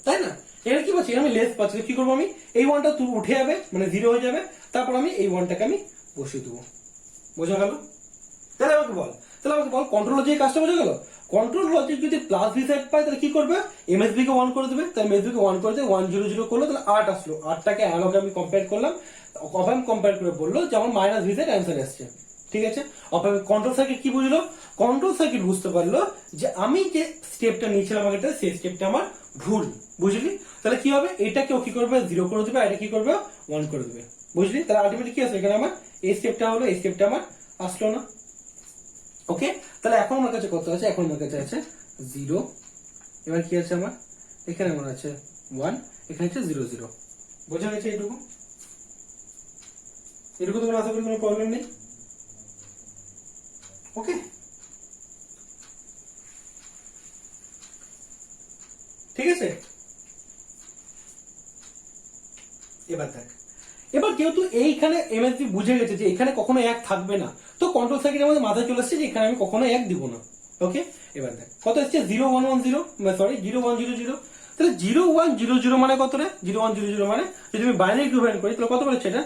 তাই না। এখানে কি পাচ্ছি, আমি লেস পাচ্ছি, কি করবো আমি, এই ওয়ানটা উঠে যাবে, মানে 0 হয়ে যাবে, তারপর আমি এই ওয়ানটাকে আমি বসিয়ে দেবো, বোঝা গেল। তাহলে আমাকে বল, কন্ট্রোল লজিক কাজটা বোঝা গেল। কন্ট্রোল লজিক যদি প্লাস ভি সেট পায় তাহলে কি করবে, এমএসবি কে 1 করে দেবে, তাহলে এমএসবি কে 1 করে দেবে, 1 0 0 করলো, তাহলে 8 আসলো, 8টাকে অ্যানালগে আমি কম্পেয়ার করলাম, অফাম কম্পেয়ার করে বললো যে আমার মাইনাস ভি সেট অ্যান্সার আসছে, ঠিক আছে। অফাম কন্ট্রোল সার্কিট কি বুঝলো, কন্ট্রোল সার্কিট বুঝতে পারলো যে আমি যে স্টেপটা নিয়েছিলাম আগে সেই স্টেপটা আমার ভুল, বুঝলি। তাহলে কি হবে, এটাকেও কি করবে 0 করে দেবে, আর এটা কি করবে 1 করে দেবে, বুঝলি। তাহলে আলটিমেটলি কি আসবে, এখানে আমার এই স্টেপটা হলো, এই স্টেপটা আমার আসলো না। ওকে, তাহলে এখন আমার কাছে কত আছে, এখন আমার কাছে আছে 0, এবার কি আছে আমার, এখানে আমার আছে 1, এখানে আছে 0 0, বোঝা গেছে এটুকু, এটুকু তোমার আশা করি কোনো প্রবলেম নেই। ওকে, ঠিক আছে। এবার দেখ, এবার যেহেতু এইখানে এমএসবি বুঝে গেছে যে এখানে কখনো এক থাকবে না, তো কন্ট্রোল সার্কিটের মধ্যে মাথায় চলে আসছে যে এখানে আমি কখনো এক দিব না। ওকে, এবার দেখ কত আসছে 0 1 1 0, সরি 0 1 0 0, তাহলে 0 1 0 0 মানে কত রে, 0 1 0 0 মানে যদি আমি বাইনারি ইকুইভ্যালেন্ট করি তাহলে কত বলেছে এটা,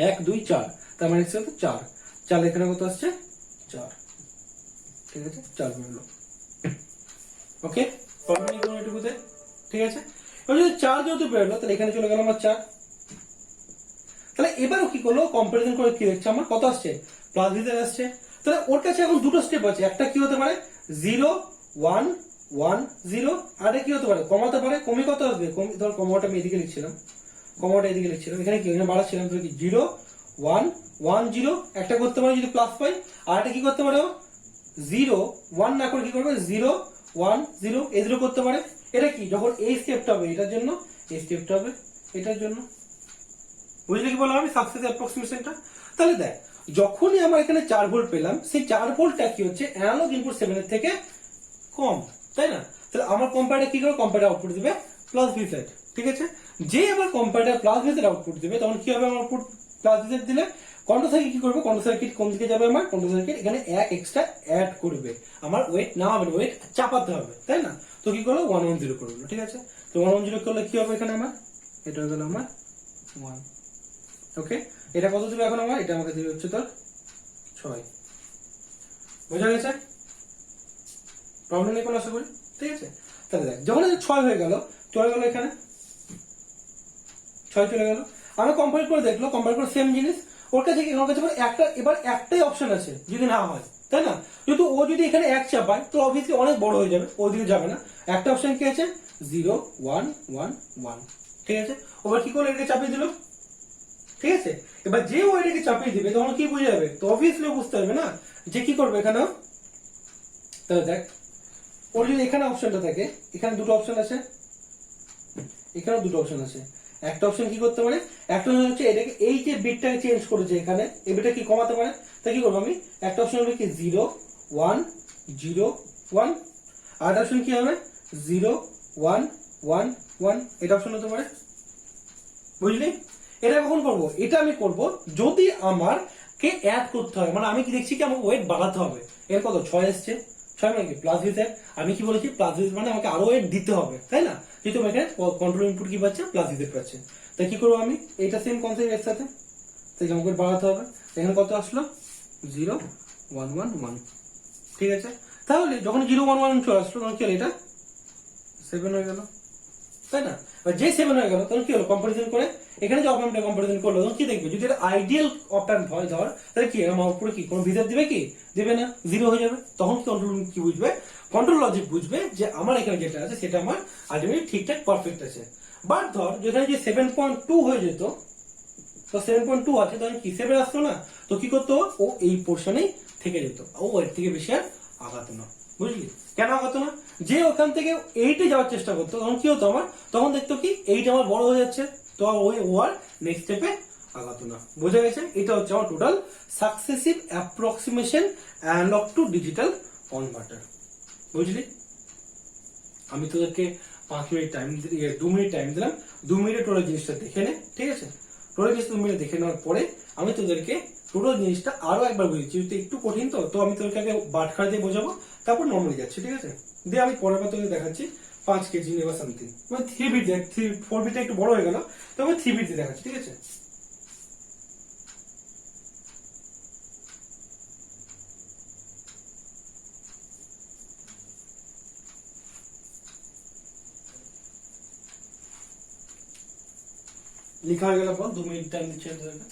1 2 4, তার মানে হচ্ছে 4, 4 এখানে কত আসছে 4, ঠিক আছে, 4 বেরোলো। ওকে, প্রবলেম নেই কোনো এটুকুতে, ঠিক আছে। এবার যদি 4 যেহেতু বেরোলো তাহলে এখানে চলে গেল আমার 4, তাহলে এবারও কি করলো, কম্পারিজন করে কি দেখছে আমার কত আসছে, প্লাস ভিতরে আসছে। তাহলে ওর কাছে এখন দুটো স্টেপ আছে, একটা কি হতে পারে 0 1 1 0, আর কি হতে পারে কমাতে পারে, কমে কত আসবে, কমে ধর কমাটা আমি এদিকে লিখছিলাম, কমাটা এদিকে লিখছিলাম, এখানে কি এখানে বাড়াচ্ছিলাম, তো কি 0 1 1 0 একটা করতে পারে যদি প্লাস পাই, আর একটা কি করতে পারে 0 1 না করে কি করবে 0 1 0 এই 0 করতে পারে। এটা কি, যখন এই স্টেপটা হবে এটার জন্য, এই স্টেপটা হবে এটার জন্য, বুঝলে কি বললাম আমি সাকসেস অ্যাপ্রক্সিমেশনটা। তাহলে দেখ, যখনই আমরা এখানে 4 ভোল্ট পেলাম, সেই 4 ভোল্টটা কি হচ্ছে অ্যানালগ ইনপুট 7 এর থেকে কম, তাই না। তাহলে আমার কম্পারেটর কি করে, কম্পারেটর আউটপুট দিবে প্লাস ভি সেট, ঠিক আছে। যে আবার comparator plus V set output দিবে তখন কি হবে, আমার আউটপুট প্লাস ভি সেট দিলে কন্ট্রোল সার্কিট কি করবে, কন্ট্রোল সার্কিট কোন দিকে যাবে, আমার কন্ট্রোল সার্কিট এখানে 1 এক্সট্রা অ্যাড করবে, আমার ওয়েট না হবে, ওয়েট চাপাতে হবে, তাই না। তো কি করলো 1 1 0 করলো, ঠিক আছে। তো 1 1 0 করলে কি হবে, এখানে আমার এটা হয়ে গেল আমার 1। ওকে, এটা কত দিবে এখন আমার, এটা আমাকে দিবে হচ্ছে তোর 6, বোঝা গেছে, প্রবলেম নেই কোনো আশা করি, ঠিক আছে। তাহলে দেখ, যখন 6 হয়ে গেল, চলে গেল এখানে 6 চলে গেল, আমি কম্পেয়ার করে দেখলো, কম্পেয়ার করে সেম জিনিস, ওর কাছে কি, ওর কাছে একটা, এবার একটাই অপশন আছে যদি না হয়, তাই না। কিন্তু ও যদি এখানে 1 চাপায় তো অবভিয়াসলি অনেক বড় হয়ে যাবে, ও দিকে যাবে না, একটা অপশন কি আছে 0 1 1 1, ঠিক আছে। ওবার কি করলো, এটাকে চাপিয়ে দিল, ঠিক আছে। এবার যে ও এটাকে চাপিয়ে দিবে তখন কি বুঝে যাবে, তো অবভিয়াসলি বুঝতে হবে না যে কি করবে এখানে। তাহলে দেখ, ওর যদি এখানে অপশনটা থাকে, এখানে দুটো অপশন আছে, এখানে দুটো অপশন আছে, একটা অপশন কি করতে পারে, একটা অপশন হচ্ছে এটাকে এই যে বিটটাকে চেঞ্জ করেছে এখানে এই বিটটা কি কমাতে পারে, তাই কি করবো আমি, একটা অপশন হবে কি 0 1 0 1, আর একটা অপশন কি হবে 0 1 1 1, এটা অপশন হতে পারে। বুঝলি? এটা কখন করবো, এটা আমি করব যদি আমার কে অ্যাড করতে হয়, মানে আমি কি দেখছি কি আমাকে ওয়েট বাড়াতে হবে। এর কত 6 এসছে, 6 মানে কি প্লাস ভিজেড, আমি কি বলেছি প্লাস ভিজেড মানে আমাকে আরো ওয়েট দিতে হবে, তাই না? যেহেতু আমার এখানে কন্ট্রোল ইনপুট কি পাচ্ছে প্লাস ভিজেড পাচ্ছে, তাই কি করবো আমি এটা সেম কনসেপ্ট এর সাথে, তাই আমাকে বাড়াতে হবে। এখানে কত আসলো 0 1 1 1, ঠিক আছে। তাহলে যখন 0 1 1 চলে আসলো তখন কি হলো, এটা 7 হয়ে গেল, তাই না? যে 7 হয়ে গেল তখন কি হলো, কম্পারিজন করে এখানে যে অপারেন্টটা কম্পারিজন করলো তখন কি দেখবে, যদি এটা আইডিয়াল অপারেন্ট হয় ধর, তাহলে কি এরকম আউটপুটে কি কোনো ভিতর দিবে কি, দিবে না, 0 হয়ে যাবে। তখন কন্ট্রোল কি বুঝবে, কন্ট্রোল লজিক বুঝবে যে আমার এখানে যেটা আছে সেটা আমার আলটিমেটলি ঠিকঠাক পারফেক্ট আছে। বাট ধর যেখানে যে 7.2 হয়ে যেত, তো 7.2 আছে তখন কি 7 আসতো না, তো কি করতো ও এই পোর্শনেই থেকে যেত, ও এর থেকে বেশি আর আগাতো না। বুঝলি কেন আগাতো না, যে ওখান থেকে 8 যাওয়ার চেষ্টা করতো তখন কি হতো আমার, তখন দেখতো কি 8 আমার বড় হয়ে যাচ্ছে, তো ওই ও আর নেক্সট স্টেপে আগাতো না। বোঝা গেছে? এটা হচ্ছে আমার total successive approximation analogue to digital converter. বুঝলি? আমি তোদেরকে 5 মিনিট টাইম 2 মিনিট টাইম দিলাম, 2 মিনিটে টোটাল জিনিসটা দেখে নে, ঠিক আছে? টোটাল জিনিস 2 মিনিট দেখে নেওয়ার পরে আমি তোদেরকে টোটাল জিনিসটা আরো একবার বুঝিয়েছি, যেহেতু একটু কঠিন তো আমি তোদেরকে আগে বাটখারা দিয়ে বোঝাবো, তারপর নর্মালি যাচ্ছি, ঠিক আছে? দিয়ে আমি পরের বার তোদের দেখাচ্ছি 5 কেজি নেওয়া সামথিং, মানে 3 বিট দেখ, 4 বিটটা একটু বড় হয়ে গেল, তবে 3 বিট দিয়ে দেখাচ্ছি, ঠিক আছে? লেখা হয়ে গেল পর 2 মিনিট টাইম দিচ্ছি তোদেরকে।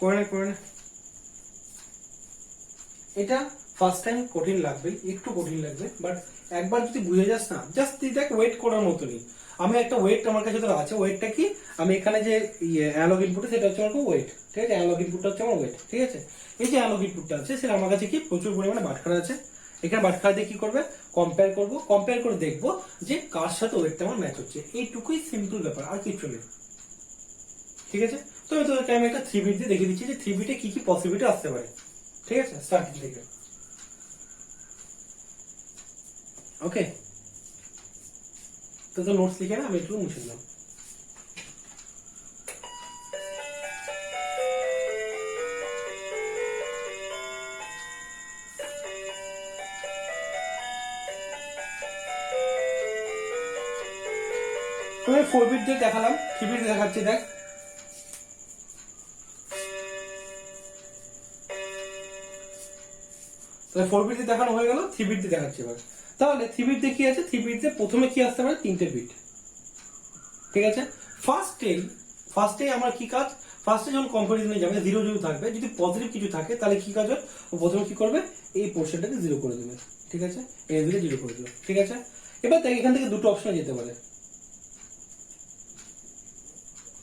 করে নে। এটা ফার্স্ট টাইম কঠিন লাগবে, একটু কঠিন লাগবে, বাট একবার যদি বুঝে যাস না, জাস্ট তুই দেখ ওয়েট করার মতনই। আমি একটা ওয়েট আমার কাছে তোর আছে, ওয়েটটা কি, আমি এখানে যে অ্যানালগ ইনপুট সেটা হচ্ছে আমার ওয়েট, ঠিক আছে, অ্যানালগ ইনপুটটা হচ্ছে আমার ওয়েট, ঠিক আছে। এই যে অ্যানালগ ইনপুটটা আছে সেটা আমার কাছে কি প্রচুর পরিমাণে বাটখারা আছে। এখানে বাটখারা দিয়ে কি করবে, কম্পেয়ার করবো, কম্পেয়ার করে দেখবো যে কার সাথে ওয়েটটা আমার ম্যাচ হচ্ছে। এইটুকুই সিম্পল ব্যাপার, আর কিছু নেই, ঠিক আছে। তো আমি তোদেরকে আমি একটা 3 বিট দিয়ে দেখিয়ে দিচ্ছি যে 3 বিটে কি কি পসিবিলিটি আসতে পারে, ঠিক আছে। স্টার্ট থেকে ওকে। তো নোটস লিখে না আমি একটু মুছে দিলাম। তুমি 4 বিট দিয়ে দেখালাম, 3 বিট দেখাচ্ছি, দেখ। তাহলে 4 বিট দিয়ে দেখানো হয়ে গেল, 3 বিট দিয়ে দেখাচ্ছি এবার। তাহলে 3 বিট দিয়ে কি আছে, 3 বিট দিয়ে প্রথমে কি আসতে পারে, 3টে বিট, ঠিক আছে। ফার্স্টে আমার কি কাজ, ফার্স্টে যখন কম্পারিজনে যাবে 0 0 থাকবে, যদি পজিটিভ কিছু থাকে তাহলে কি কাজ হয়, ও প্রথমে কি করবে, এই পোর্শনটাকে 0 করে দেবে, ঠিক আছে, এই দিকে 0 করে দেবে, ঠিক আছে। এবার দেখ এখান থেকে দুটো অপশনে যেতে পারে,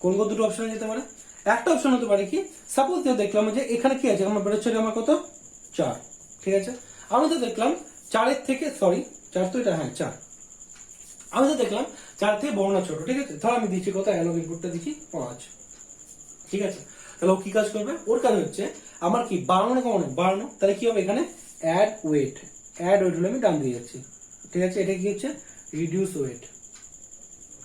কোন কোন দুটো অপশনে যেতে পারে। একটা অপশন হতে পারে কি, সাপোজ দেখলাম যে এখানে কি আছে, আমার বেরোচ্ছে আমার কত 4, ঠিক আছে। আমি তো দেখলাম 4-এর থেকে, সরি 4 তো এটা, হ্যাঁ 4, আমি তো দেখলাম 4 থেকে বড় না ছোট, ঠিক আছে। ধর আমি দিচ্ছি কত, অ্যানালগ ইনপুটটা দিচ্ছি 5, ঠিক আছে। তাহলে ও কি কাজ করবে, ওর কাজ হচ্ছে আমার কি বাড়ানো না কমানো, বাড়ানো। তাহলে কি হবে, এখানে অ্যাড ওয়েট হলে আমি ডান দিয়ে যাচ্ছি, ঠিক আছে। এটা কি হচ্ছে রিডিউস ওয়েট,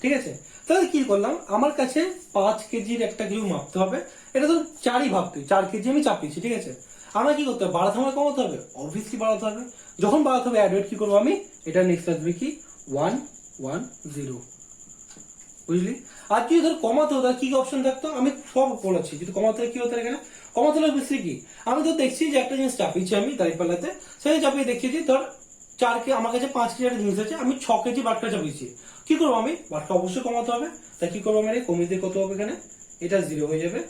ঠিক আছে। তাহলে কি করলাম, আমার কাছে 5 কেজির একটা কিছু মাপতে হবে, এটা তো 4ই ভাবতে, 4 কেজি আমি চাপিয়েছি, ঠিক আছে। আমরা কি করতে হবে, বাড়াতে হবে কমাতে হবে, অবভিয়াসলি বাড়াতে হবে। যখন বাড়াতে হবে অ্যাড ওয়েট কি করবো আমি, এটা নেক্সট আসবে কি 1 1 0, বুঝলি। আর যদি ধর কমাতে হতো কি অপশন থাকতো, আমি সব বলেছি, যদি কমাতে হলে কি হতো, এখানে কমাতে হলে বেশি কি, আমি তো দেখছি যে একটা জিনিস চাপিয়েছি আমি দাঁড়িপাল্লাতে, সেই চাপিয়ে দেখিয়েছি ধর 4 কে, আমার কাছে 5 কেজি একটা জিনিস আছে, আমি 6 কেজি বাটকা চাপিয়েছি, কি করবো আমি, বাটকা অবশ্যই কমাতে হবে। তাই কি করবো আমি, কমিয়ে দিয়ে কত হবে, এখানে এটা 0 হয়ে যাবে,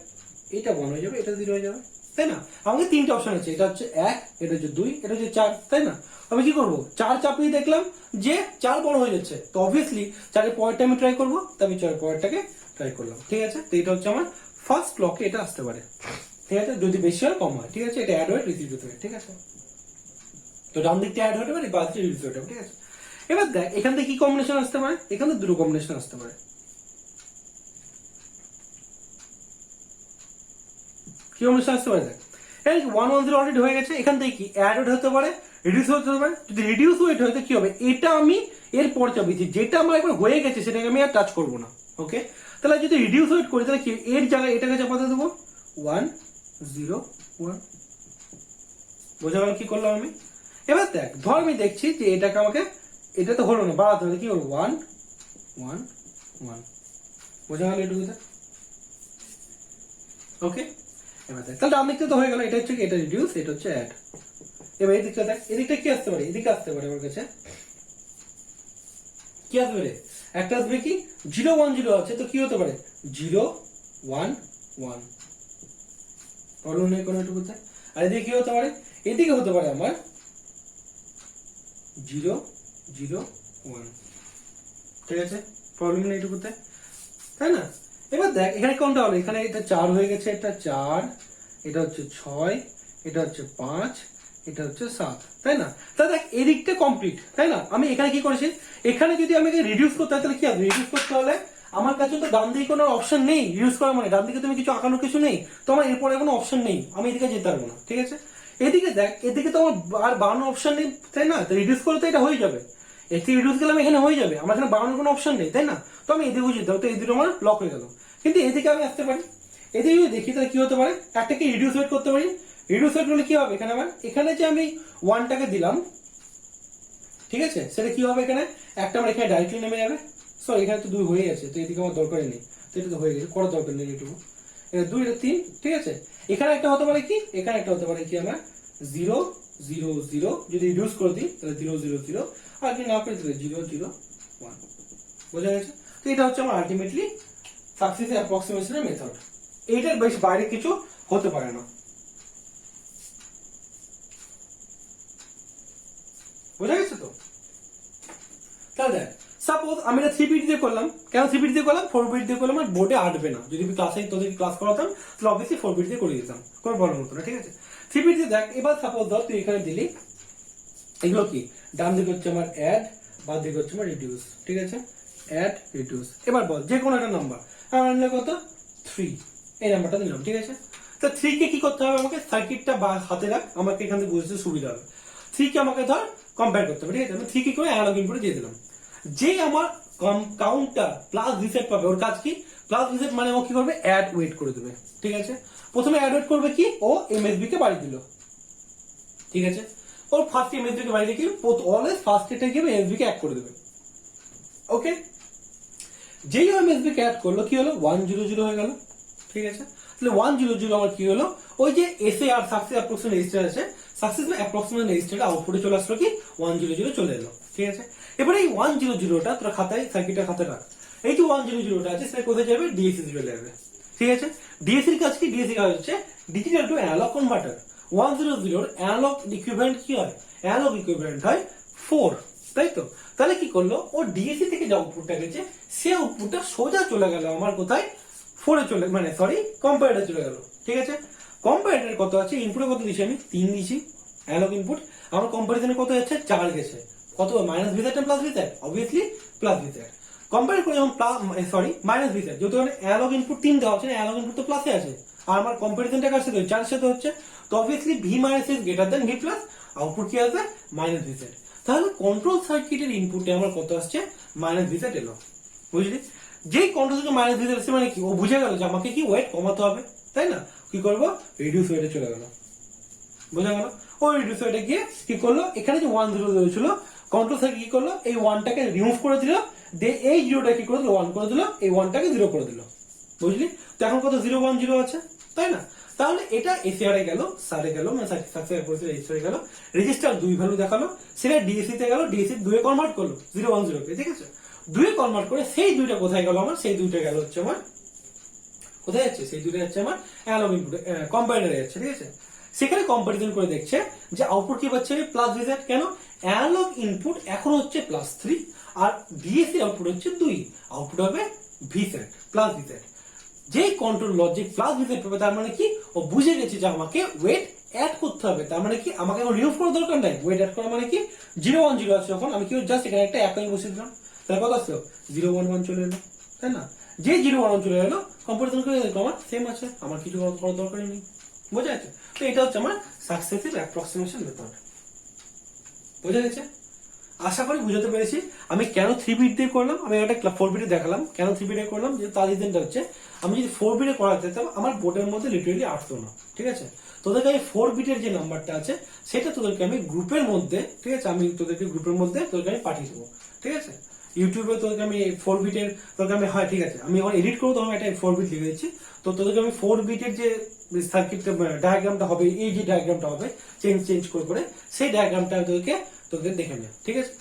এটা 1 হয়ে যাবে, এটা 0 হয়ে যাবে, তাই না। আমাকে 3টে অপশন আছে, এটা হচ্ছে 1, এটা হচ্ছে 2, এটা হচ্ছে 4, তাই না। আমি কি করবো, 4 চাপিয়ে দেখলাম যে 4 বড় হয়ে যাচ্ছে, তো অবভিয়াসলি 4-এর পরেরটা আমি ট্রাই করবো, তো আমি 4-এর পরেরটাকে ট্রাই করলাম, ঠিক আছে। তো এটা হচ্ছে আমার ফার্স্ট লকে এটা আসতে পারে, ঠিক আছে, যদি বেশি হয় কম হয়, ঠিক আছে। এটা অ্যাড ওয়েট রিসিভ হতে পারে, ঠিক আছে। তো ডান দিকটা অ্যাড হতে পারে, বাঁ দিকটা রিসিভ হতে পারে, ঠিক আছে। এবার দেখ এখান থেকে কি কম্বিনেশন আসতে পারে, এখানে দুটো কম্বিনেশন আসতে পারে। কি কম্বিনেশন আসতে পারে, দেখ এই 1 1 0 অলরেডি হয়ে গেছে, এখান থেকে কি অ্যাড ওয়েট হতে পারে, রিডিউস হতে পারে। যদি রিডিউস ওয়েট হয় তো কি হবে, এটা আমি এর পর চাপিয়েছি, যেটা আমার একবার হয়ে গেছে সেটাকে আমি আর টাচ করবো না, ওকে। তাহলে যদি রিডিউস ওয়েট করি তাহলে কি এর জায়গায় এটাকে চাপাতে দেবো 1 0 1, বোঝা গেল কি করলাম আমি। এবার দেখ ধর আমি দেখছি যে এটাকে আমাকে, এটা তো হলো না, বাড়াতে হবে, কি হলো 1 1 1, বোঝা গেল এটুকুতে, ওকে। এবার দেখ তাহলে ডান দিকটা তো হয়ে গেল, এটা হচ্ছে কি, এটা রিডিউস, এটা হচ্ছে অ্যাড। এবার এই দিকটা দেখ, এদিকটা কি আসতে পারে, এদিকে আসতে পারে আমার কাছে, কি আসবে রে, একটা আসবে কি 0 1 0 আছে, তো কি হতে পারে 0 1 1, প্রবলেম নেই কোনো এটুকুতে। আর এদিকে কি হতে পারে, এদিকে হতে পারে আমার 0 0 1, ঠিক আছে, প্রবলেম নেই এটুকুতে, তাই না। এবার দেখ এখানে কোনটা হলো, এখানে এটা 4 হয়ে গেছে, এটা 4, এটা হচ্ছে 6, এটা হচ্ছে 5, এটা হচ্ছে 7, তাই না। তাহলে দেখ এদিকটা কমপ্লিট, তাই না। আমি এখানে কি করেছি, এখানে যদি আমি রিডিউস করতে হয় তাহলে কি হবে, রিডিউস করতে হলে আমার কাছে তো ডান দিকে কোনো অপশন নেই রিডিউস করার, মানে ডান দিকে তুমি কিছু আঁকানোর কিছু নেই, তো আমার এরপরে কোনো অপশন নেই, আমি এদিকে যেতে পারবো না, ঠিক আছে। এদিকে দেখ, এদিকে তো আমার আর বাড়ানোর অপশন নেই, তাই না। তো রিডিউস করলে তো এটা হয়ে যাবে, এতে রিডিউস গেলে এখানে হয়ে যাবে, আমার এখানে বাড়ানোর কোনো অপশন নেই, তাই না। তো আমি এদিকে যেতে হবে, তো এই দুটো আমার লক হয়ে গেল। কিন্তু এদিকে আমি আসতে পারি, এদিকে যদি দেখি তাহলে কি হতে পারে, একটাকে রিডিউস ওয়েট করতে পারি, রিডিউস ওয়েট করলে কি হবে, এখানে আমার এখানে যে আমি 1টাকে দিলাম, ঠিক আছে, সেটা কি হবে, এখানে একটা আমার এখানে ডাইরেক্টলি নেমে যাবে, সরি এখানে তো 2 হয়ে গেছে, তো এদিকে আমার দরকারই নেই, তো এটা তো হয়ে গেছে, করার দরকার নেই এটুকু, এটা 2 এটা 3, ঠিক আছে। এখানে একটা হতে পারে কি, এখানে একটা হতে পারে কি আমার 0 0 0, যদি রিডিউস করে দিই তাহলে 0 0 0, আর যদি না করে দিলে 0 0 1, বোঝা গেছে। তো এটা হচ্ছে আমার আলটিমেটলি সাকসেস অ্যাপ্রক্সিমেশনের মেথড, এইটার বেশ বাইরে কিছু হতে পারে না। বোঝা গেছে তো? তাহলে দেখ, সাপোজ আমি এটা 3 বিট দিয়ে করলাম, কেন 3 বিট দিয়ে করলাম, 4 বিট দিয়ে করলাম, আর বোর্ডে আটবে না। যদি আমি ক্লাসে তোদের ক্লাস করাতাম তাহলে অবভিয়াসলি 4 বিট দিয়ে করে দিতাম, কোনো প্রবলেম হতো না, ঠিক আছে। 3 বিট দিয়ে দেখ, এবার সাপোজ ধর তুই এখানে দিলি, এগুলো কি, ডান দিকে হচ্ছে আমার অ্যাড, বাম দিকে হচ্ছে আমার রিডিউস, ঠিক আছে, অ্যাড রিডিউস। এবার বল যে কোনো একটা নাম্বার, আমার নিলে কত, 3, এই নাম্বারটা নিলাম, ঠিক আছে। তো 3 কে কি করতে হবে, আমাকে সার্কিটটা বা হাতে রাখ, আমাকে এখান থেকে বুঝতে সুবিধা হবে। 3 কে আমাকে ধর কম্পেয়ার করতে হবে, ঠিক আছে। আমি 3 কি করে অ্যানালগ ইনপুটে দিয়ে দিলাম। যে আমার কাউন্টার প্লাস রিসেট পাবে, ওর কাজ কি, প্লাস রিসেট মানে ও কি করবে, অ্যাড ওয়েট করে দেবে, ঠিক আছে। প্রথমে অ্যাড ওয়েট করবে কি, ও এমএসবি কে বাড়ি দিল, ঠিক আছে। ওর ফার্স্ট এমএসবি কে বাড়ি দিয়ে কি, অলওয়েজ ফার্স্ট এটা গিয়ে এমএসবি কে অ্যাড করে দেবে, ওকে। যেই এমএসবি কে অ্যাড করলো, কি হলো, 100 হয়ে গেল, ঠিক আছে। তাহলে 100 আমার কি হলো, ওই যে এসএ আর সাকসেস অ্যাপ্রক্সিমেট রেজিস্টার আছে, সাকসেস বা অ্যাপ্রক্সিমেট রেজিস্টারটা আউটপুটে চলে আসলো কি, 100 চলে এলো, ঠিক আছে। এবারে এই 100টা তোর খাতায়, সার্কিটের খাতায় রাখ। এই যে 100টা আছে সেটা কোথায় যাবে, ডিএসি চলে যাবে, ঠিক আছে। ডিএসির কাজ কি, ডিএসি কাজ হচ্ছে digital to analogue converter. 100 analog equivalent কি হয়, অ্যানালগ ইকুইভ্যালেন্ট হয় 4, তাই তো। তাহলে কি করলো, ও ডিএসি থেকে যে আউটপুটটা গেছে, সে আউটপুটটা সোজা চলে গেল আমার কোথায়, 4-এ চলে, মানে সরি কম্পারেটর চলে গেল, ঠিক আছে। কম্পারেটর কত আছে, ইনপুটে কত দিছি আমি, 3 দিছি অ্যানালগ ইনপুট। আমার কম্পারিজনে কত যাচ্ছে, 4 গেছে, কত, মাইনাস ভিসেট না প্লাস ভিসেট, অবভিয়াসলি প্লাস ভিসেট। কম্পেয়ার করে যখন সরি মাইনাস ভিসেট, যেহেতু অ্যানালগ ইনপুট 3 দেওয়া হচ্ছে, অ্যানালগ ইনপুট তো প্লাসে আছে, আর আমার কম্পারিজনটা কার সাথে, 4 সাথে হচ্ছে, তো obviously V minus is greater than V plus, output কি আসবে, মাইনাস ভিসেট। তাহলে কন্ট্রোল সার্কিটের ইনপুটে আমার কত আসছে, মাইনাস ভিসেট এলো, বুঝলি। যেই কন্ট্রোল থেকে মাইনাস ভিসেট আসছে মানে কি, ও বুঝে গেল যে আমাকে কি ওয়েট কমাতে হবে, তাই না। কি করবো, রিডিউস ওয়েটে চলে গেল, বোঝা গেল। ওই রিডিউস ওয়েটে গিয়ে কি করলো, এখানে যে 100 ছিল, কন্ট্রোল সার্কিট কি করলো, এই 1টাকে রিমুভ করে দিল, দিয়ে এই 0টা কি করে দিল, 1 করে দিল, এই 1টাকে 0 করে দিল, বুঝলি। তো এখন কত, 010 আছে, তাই না। তাহলে এটা এসিআর এ গেল, সারে গেল, মানে সাকসেস রেজিস্টারে গেল, রেজিস্টার 2 ভ্যালু দেখালো, সেটা ডিএসি তে গেল, ডিএসি 2 এ কনভার্ট করলো 010 কে, ঠিক আছে। 2 এ কনভার্ট করে সেই 2টা কোথায় গেল আমার, সেই 2টা গেল হচ্ছে আমার কোথায় যাচ্ছে, সেই 2টা যাচ্ছে আমার অ্যানালগ ইনপুট কম্পারেটরে যাচ্ছে, ঠিক আছে। সেখানে কম্পারিজন করে দেখছে যে আউটপুট কি পাচ্ছে, প্লাস ভিজেট, কেন, অ্যানালগ ইনপুট এখন হচ্ছে +3, আর ডিএসি আউটপুট হচ্ছে 2, আউটপুট হবে ভিসেট প্লাস ভিসেট। যে কন্ট্রোল লজিক প্লাস ভিসেট পাবে, তার মানে কি, ও বুঝে গেছে যে আমাকে ওয়েট অ্যাড করতে হবে, তার মানে কি আমাকে এখন রিমুভ করার দরকার নাই, ওয়েট অ্যাড করা মানে কি, 010 আছে যখন, আমি কি জাস্ট এখানে একটা একই বসিয়ে দিলাম, তাহলে কত আসলো, 011 চলে এলো, তাই না। যে 011 চলে এলো, কম্পারিজন করে দেখো আমার সেম আছে, আমার কিছু করার দরকারই নেই, বোঝা যাচ্ছে। তো এটা হচ্ছে আমার সাকসেসিভ অ্যাপ্রক্সিমেশন মেথড, বোঝা গেছে। আশা করি বুঝাতে পেরেছি আমি কেন 3 বিট দিয়ে করলাম। আমি একটা 4 বিটে দেখালাম কেন 3 বিটে করলাম, যে তার রিজনটা হচ্ছে আমি যদি 4 বিটে করাতে যেতাম আমার বোর্ডের মধ্যে লিটারেলি আসতো না, ঠিক আছে। তোদেরকে আমি 4 বিটের যে নাম্বারটা আছে সেটা তোদেরকে আমি গ্রুপের মধ্যে, ঠিক আছে, আমি তোদেরকে গ্রুপের মধ্যে তোদেরকে আমি পাঠিয়ে দেবো, ঠিক আছে। ইউটিউবে তোদেরকে আমি 4 বিটের, তোদেরকে আমি, হয় ঠিক আছে, আমি যখন এডিট করবো তখন একটা 4 বিট লিখে দিচ্ছি, তো তোদেরকে আমি 4 বিটের যে সার্কিট ডায়াগ্রামটা হবে, এই যে ডায়াগ্রামটা হবে চেঞ্জ চেঞ্জ করে করে, সেই ডায়াগ্রামটা তোদেরকে তোদের দেখে নেব, ঠিক আছে।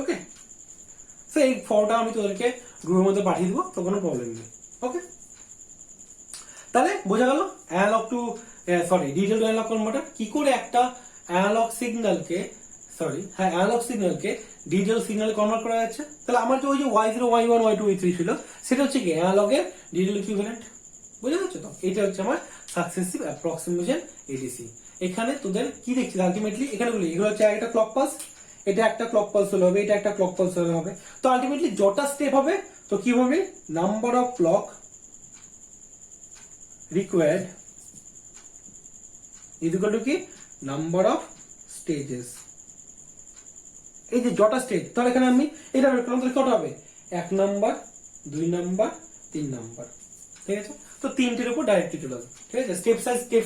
ওকে, তো এই ফর্মটা আমি তোদেরকে গ্রুপের মধ্যে পাঠিয়ে দেবো, তো কোনো প্রবলেম নেই। ওকে, তাহলে বোঝা গেল analogue to digital to analogue converter কি করে একটা অ্যানালগ সিগন্যালকে অ্যানালগ সিগন্যালকে ডিজিটাল সিগন্যাল কনভার্ট করা যাচ্ছে। তাহলে আমার যে ওই যে Y0 Y1 Y2 Y3 ছিল সেটা হচ্ছে কি অ্যানালগের ডিজিটাল ইকুইভ্যালেন্ট। বুঝে যাচ্ছে তো? এটা হচ্ছে আমার সাকসেসিভ অ্যাপ্রক্সিমেশন এডিসি। এখানে তোদের কি দেখছিস আলটিমেটলি এখানে বলি এগুলো হচ্ছে একটা ক্লক পালস, এটা একটা ক্লক পালস হলে হবে, এটা একটা ক্লক পালস হলে হবে। তো আলটিমেটলি যটা স্টেপ হবে তো কি হবে, number of clock required is equal to কি নাম্বার অফ স্টেজেস। এই যে যটা স্টেজ, তাহলে এখানে আমি এটা বের করলাম, তাহলে কত হবে 1 নাম্বার 2 নাম্বার 3 নাম্বার। ঠিক আছে, তো তিনটের উপর ডাইরেক্টলি চলে যাবে। ঠিক আছে, স্টেপ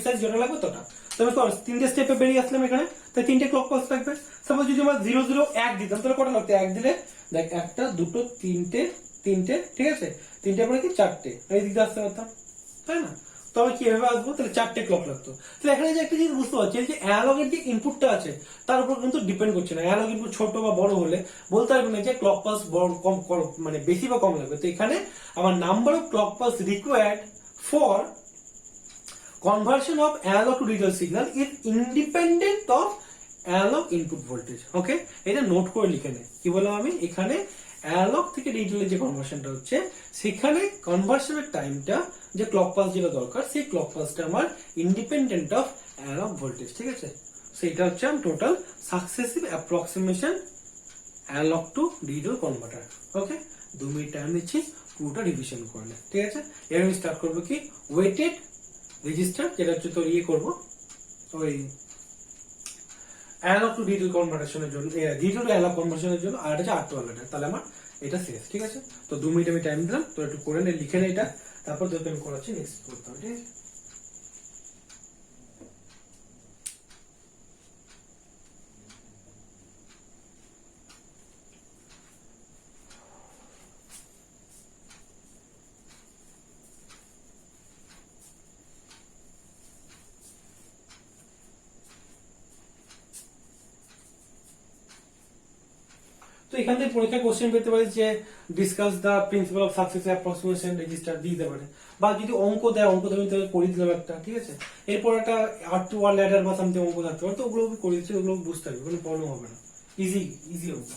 সাইজ যত লাগবে ততটা। তবে তিনটে স্টেপে বেরিয়ে আসলাম এখানে, তাই তিনটে ক্লক পালস লাগবে। সাপোজ যদি আমরা 0 0 1 দিতাম তাহলে কটা লাগতো, 1 দিলে দেখ 1টা 2টো 3টে 3টে, ঠিক আছে, 3টে পরে কি 4টে, এই দিকে আসতে পারতাম, তাই না? তবে কিভাবে আসবো, তাহলে 4টে ক্লক লাগতো। তাহলে এখানে যে একটা জিনিস বুঝতে পারছি যে অ্যানালগের যে ইনপুটটা আছে তার উপর কিন্তু ডিপেন্ড করছে না। অ্যানালগ ইনপুট ছোট বা বড় হলে বলতে পারবে না যে ক্লক পালস বড় কম মানে বেশি বা কম লাগবে। তো এখানে আমার number of clock pulse required for conversion of analog to digital signal is independent of analog input voltage. ওকে, এটা নোট করে লিখে নে। কি বললাম আমি, এখানে অ্যানালগ থেকে ডিজিটালের যে কনভার্সনটা হচ্ছে সেখানে কনভার্সনের টাইমটা যে ক্লক পালস যেটা দরকার সেই ক্লক পালসটা আমার ইন্ডিপেন্ডেন্ট অফ অ্যানালগ ভোল্টেজ। ঠিক আছে, সেটা হচ্ছে আমি total successive approximation analogue to digital converter. Okay, 2 minute time দিচ্ছি পুরোটা রিভিশন করে নে। ঠিক আছে, এর আমি স্টার্ট করবো কি ওয়েটেড রেজিস্টার, যেটা হচ্ছে তোর ইয়ে করবো ওই অ্যানালগ টু ডিজিটাল কনভার্সনের জন্য, ডিজিটাল টু অ্যানালগ কনভার্সনের জন্য, আর এটা হচ্ছে 8 ওয়ালের। তাহলে আমার এটা শেষ। ঠিক আছে, তো 2 মিনিট আমি টাইম দিলাম, তো একটু করে নে, লিখে নে এটা, তারপর তোকে আমি করাচ্ছি নেক্সট করতে হবে। ঠিক আছে, তো এখান থেকে পরীক্ষা কোশ্চেন পেতে পারে যে discuss the principal of success approximation register দিতে পারে, বা যদি অঙ্ক দেয় অঙ্ক আমি তোকে করে দিলাম একটা। ঠিক আছে, এরপর একটা R2 আর ল্যাডার বা সামথিং অঙ্ক থাকতে পারে, তো ওগুলো করে দিচ্ছি, ওগুলো বুঝতে পারবে, কোনো প্রবলেম হবে না। ইজি ইজি অঙ্ক।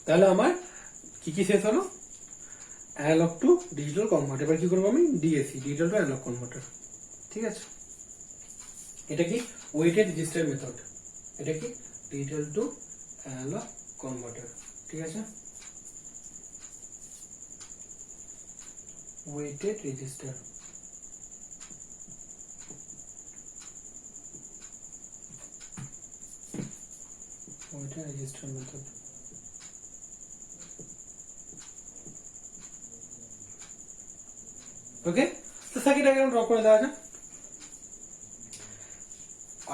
তাহলে আমার কি কি শেষ হলো, অ্যানালগ টু ডিজিটাল কনভার্টার। এবার কি করবো আমি, DAC, digital to analogue converter. ঠিক আছে, এটা কি ওয়েটেড রেজিস্টার মেথড, এটা কি ডিজিটাল টু অ্যানালগ কনভার্টার। ঠিক আছে, weighted resistor, weighted resistor method. Okay, তো সার্কিট ডায়াগ্রাম ড্র করে দেওয়া যাক।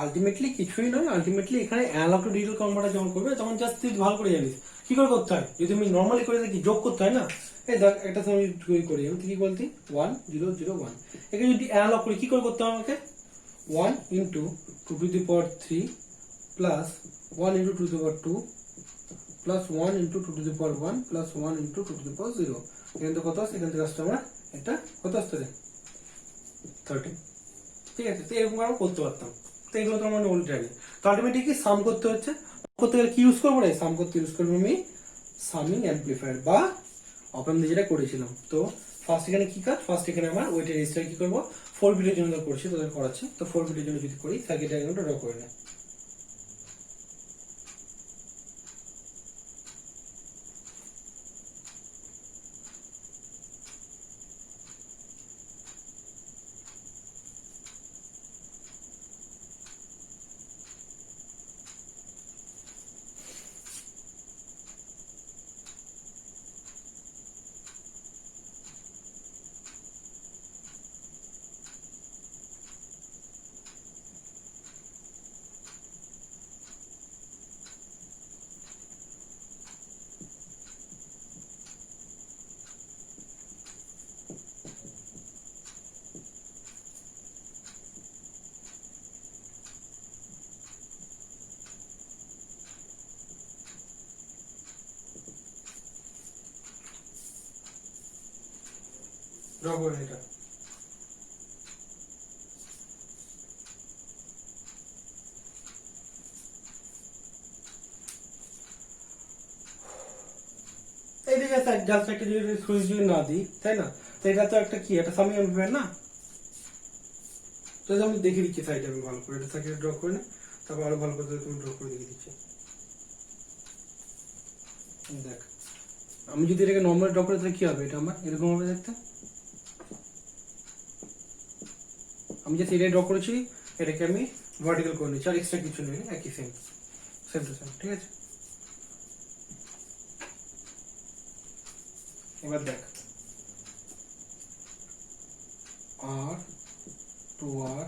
আলটিমেটলি কিছুই নয়, আলটিমেটলি এখানে অ্যানালগ টু ডিজিটাল কনভার্টার যখন করবে তখন জাস্ট তুই ভালো করে জানিস কি করে করতে হয়। যদি আমি নর্মালি করে দেখি যোগ করতে হয় না, এই দেখ একটা সময় করি আমি কি বলতি 1 0 0 1, এখানে যদি অ্যানালগ করি কি করে করতে হবে আমাকে 1 into 2 to the power 3 plus 1 into 2 to the power 2 plus 1 into 2 to the power 1 plus 1 into 2 to the power 0। এখান থেকে কত আসছে, এখান থেকে আসছে আমার এটা কত আসছে 13। ঠিক আছে, তো এরকম আমরা করতে পারতাম। তো এগুলো তো আমরা অলরেডি জানি। তো আলটিমেটলি কি সাম করতে হচ্ছে, করতে গেলে কি ইউজ করবো রে, সাম করতে ইউজ করবো আমি সামিং অ্যাম্পলিফায়ার বা অপারেন্ট যেটা করেছিলাম। তো ফার্স্ট এখানে কি কাজ, ফার্স্ট এখানে আমার ওয়েটের রেজিস্টার কি করবো 4 বিটের জন্য করছি, তোদের করাচ্ছি। তো 4 বিটের জন্য যদি করি সার্কিট ডায়াগ্রামটা ড্র করে নেয়। ড্র করে এটা এইদিকে জাস্ট একটা যদি সুইচ যদি না দিই, তাই না, তো এটা তো একটা কি একটা সামিং অ্যাম্পলিফায়ার না। তো আমি দেখে দিচ্ছি সাইডে আমি ভালো করে এটা সার্কিট ড্র করে নে, তারপর আরো ভালো করে তুমি ড্র করে দেখে দিচ্ছি। দেখ আমি যদি এটাকে নর্মাল ড্র করে তাহলে কি হবে, এটা আমার এরকম হবে দেখতে। আমি যে এটাই ড্র করেছি এটাকে আমি ভার্টিক্যাল করে নিচ্ছি, আর এক্সট্রা কিছু নেই, একই সেম সেম টু সেম। ঠিক আছে, এবার দেখ আর 2R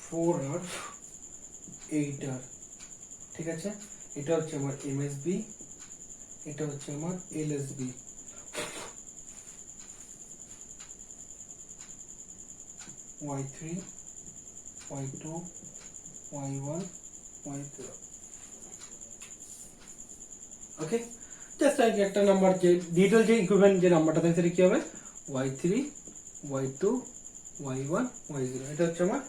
4R 8R, ঠিক আছে, এটা হচ্ছে আমার এমএসবি, এটা হচ্ছে আমার LSB. Y3 Y2 Y1 Y0। ওকে, জাস্ট একটা নাম্বার যে ডিটেল যে ইকুইভ্যালেন্ট যে নাম্বারটা থাকে সেটা কি হবে Y3 Y2 Y1 Y0, এটা হচ্ছে আমার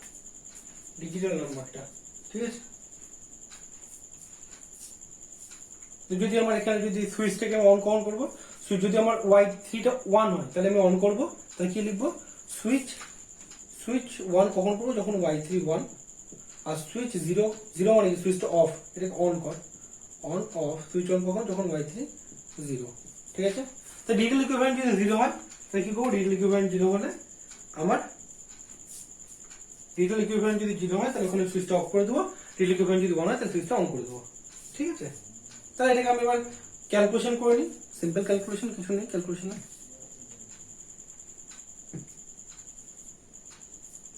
ডিজিটাল নাম্বারটা। ঠিক আছে, যদি আমার এখানে যদি সুইচটাকে অন করবো, সুইচ যদি আমার Y3টা 1 হয় তাহলে আমি অন করবো, তাহলে কি লিখবো সুইচ 1 কখন করবো, যখন Y3 1, আর সুইচ 0 0 মানে সুইচটা অফ, এটাকে অন কর, অন অফ সুইচ অন কখন, যখন Y3 0। ঠিক আছে, তো ডিজিটাল ইকুইভ্যালেন্ট যদি 0 হয় তাহলে কি করবো, ডিজিটাল ইকুইভ্যালেন্ট 0 হলে আমার ডিজিটাল ইকুইভ্যালেন্ট যদি 0 হয় তাহলে ওখানে সুইচটা অফ করে দেবো, ডিজিটাল ইকুইভ্যালেন্ট যদি 1 হয় তাহলে সুইচটা অন করে দেবো। ঠিক আছে, তাহলে এটাকে আমি এবার ক্যালকুলেশন করে নিই, সিম্পল ক্যালকুলেশন, কিছু নেই ক্যালকুলেশনে,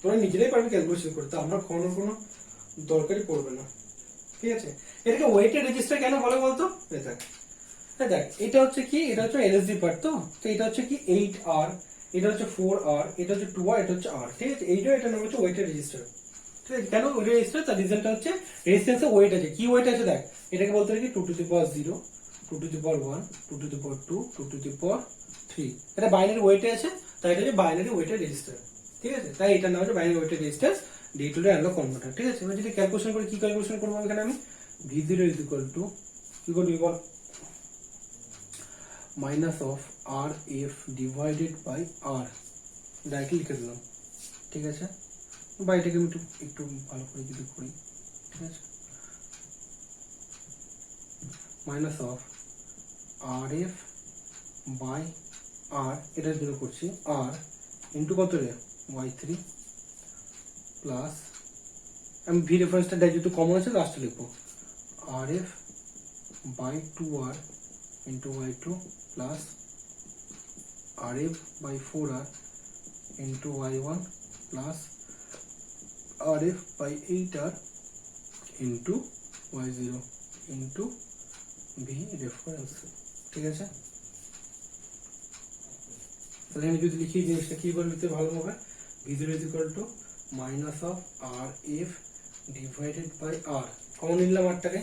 তোরা নিজেরাই পারবি ক্যালকুলেশন করতে, আমার কোনো দরকারই পড়বে না। ঠিক আছে, এটাকে ওয়েটেড রেজিস্টার কেন বলে বলতো, দেখ দেখ এটা হচ্ছে কি, এটা হচ্ছে এলএসডি পার্ট, তো এটা হচ্ছে কি 8R, এটা হচ্ছে 4R, এটা হচ্ছে 2R, এটা হচ্ছে R। ঠিক আছে, এইটা এটা নাম হচ্ছে ওয়েটেড রেজিস্টার। ঠিক আছে, কেন ওয়েটেড রেজিস্টার, তার রিজনটা হচ্ছে রেজিস্ট্যান্সে ওয়েট আছে, কি ওয়েট আছে দেখ, এটাকে বলতে পারি 2 to the power 0 2 to the power 1 2 to the power 2 2 to the power 3, এটা বাইনারি ওয়েটে আছে, তাই এটা হচ্ছে বাইনারি ওয়েটেড রেজিস্টার। ঠিক আছে, তাই এটার নাম হচ্ছে binary weighted resistor digital analog converter. ঠিক আছে, এবার যদি ক্যালকুলেশন করি, কি ক্যালকুলেশন করবো এখানে আমি V0 ইজ ইকুয়াল টু কি করবি বল, minus of RF divided by R, directly লিখে দিলাম। ঠিক আছে, বা এটাকে আমি একটু ভালো করে যদি করি, ঠিক আছে, minus of RF by R, এটার জন্য করছি R ইন্টু কত রে Y3 প্লাস, আমি ভি রেফারেন্সটা যেহেতু কমন আছে লাস্টে লিখবো RF by 2R into Y2 plus RF by 4R into y1 প্লাস rf by 8r into y0 into V reference. ঠিক আছে, তাহলে আমি যদি লিখি জিনিসটা কি করে লিখতে ভালো হবে, v0 is equal to minus of R F divided by R, common নিলাম আরটাকে,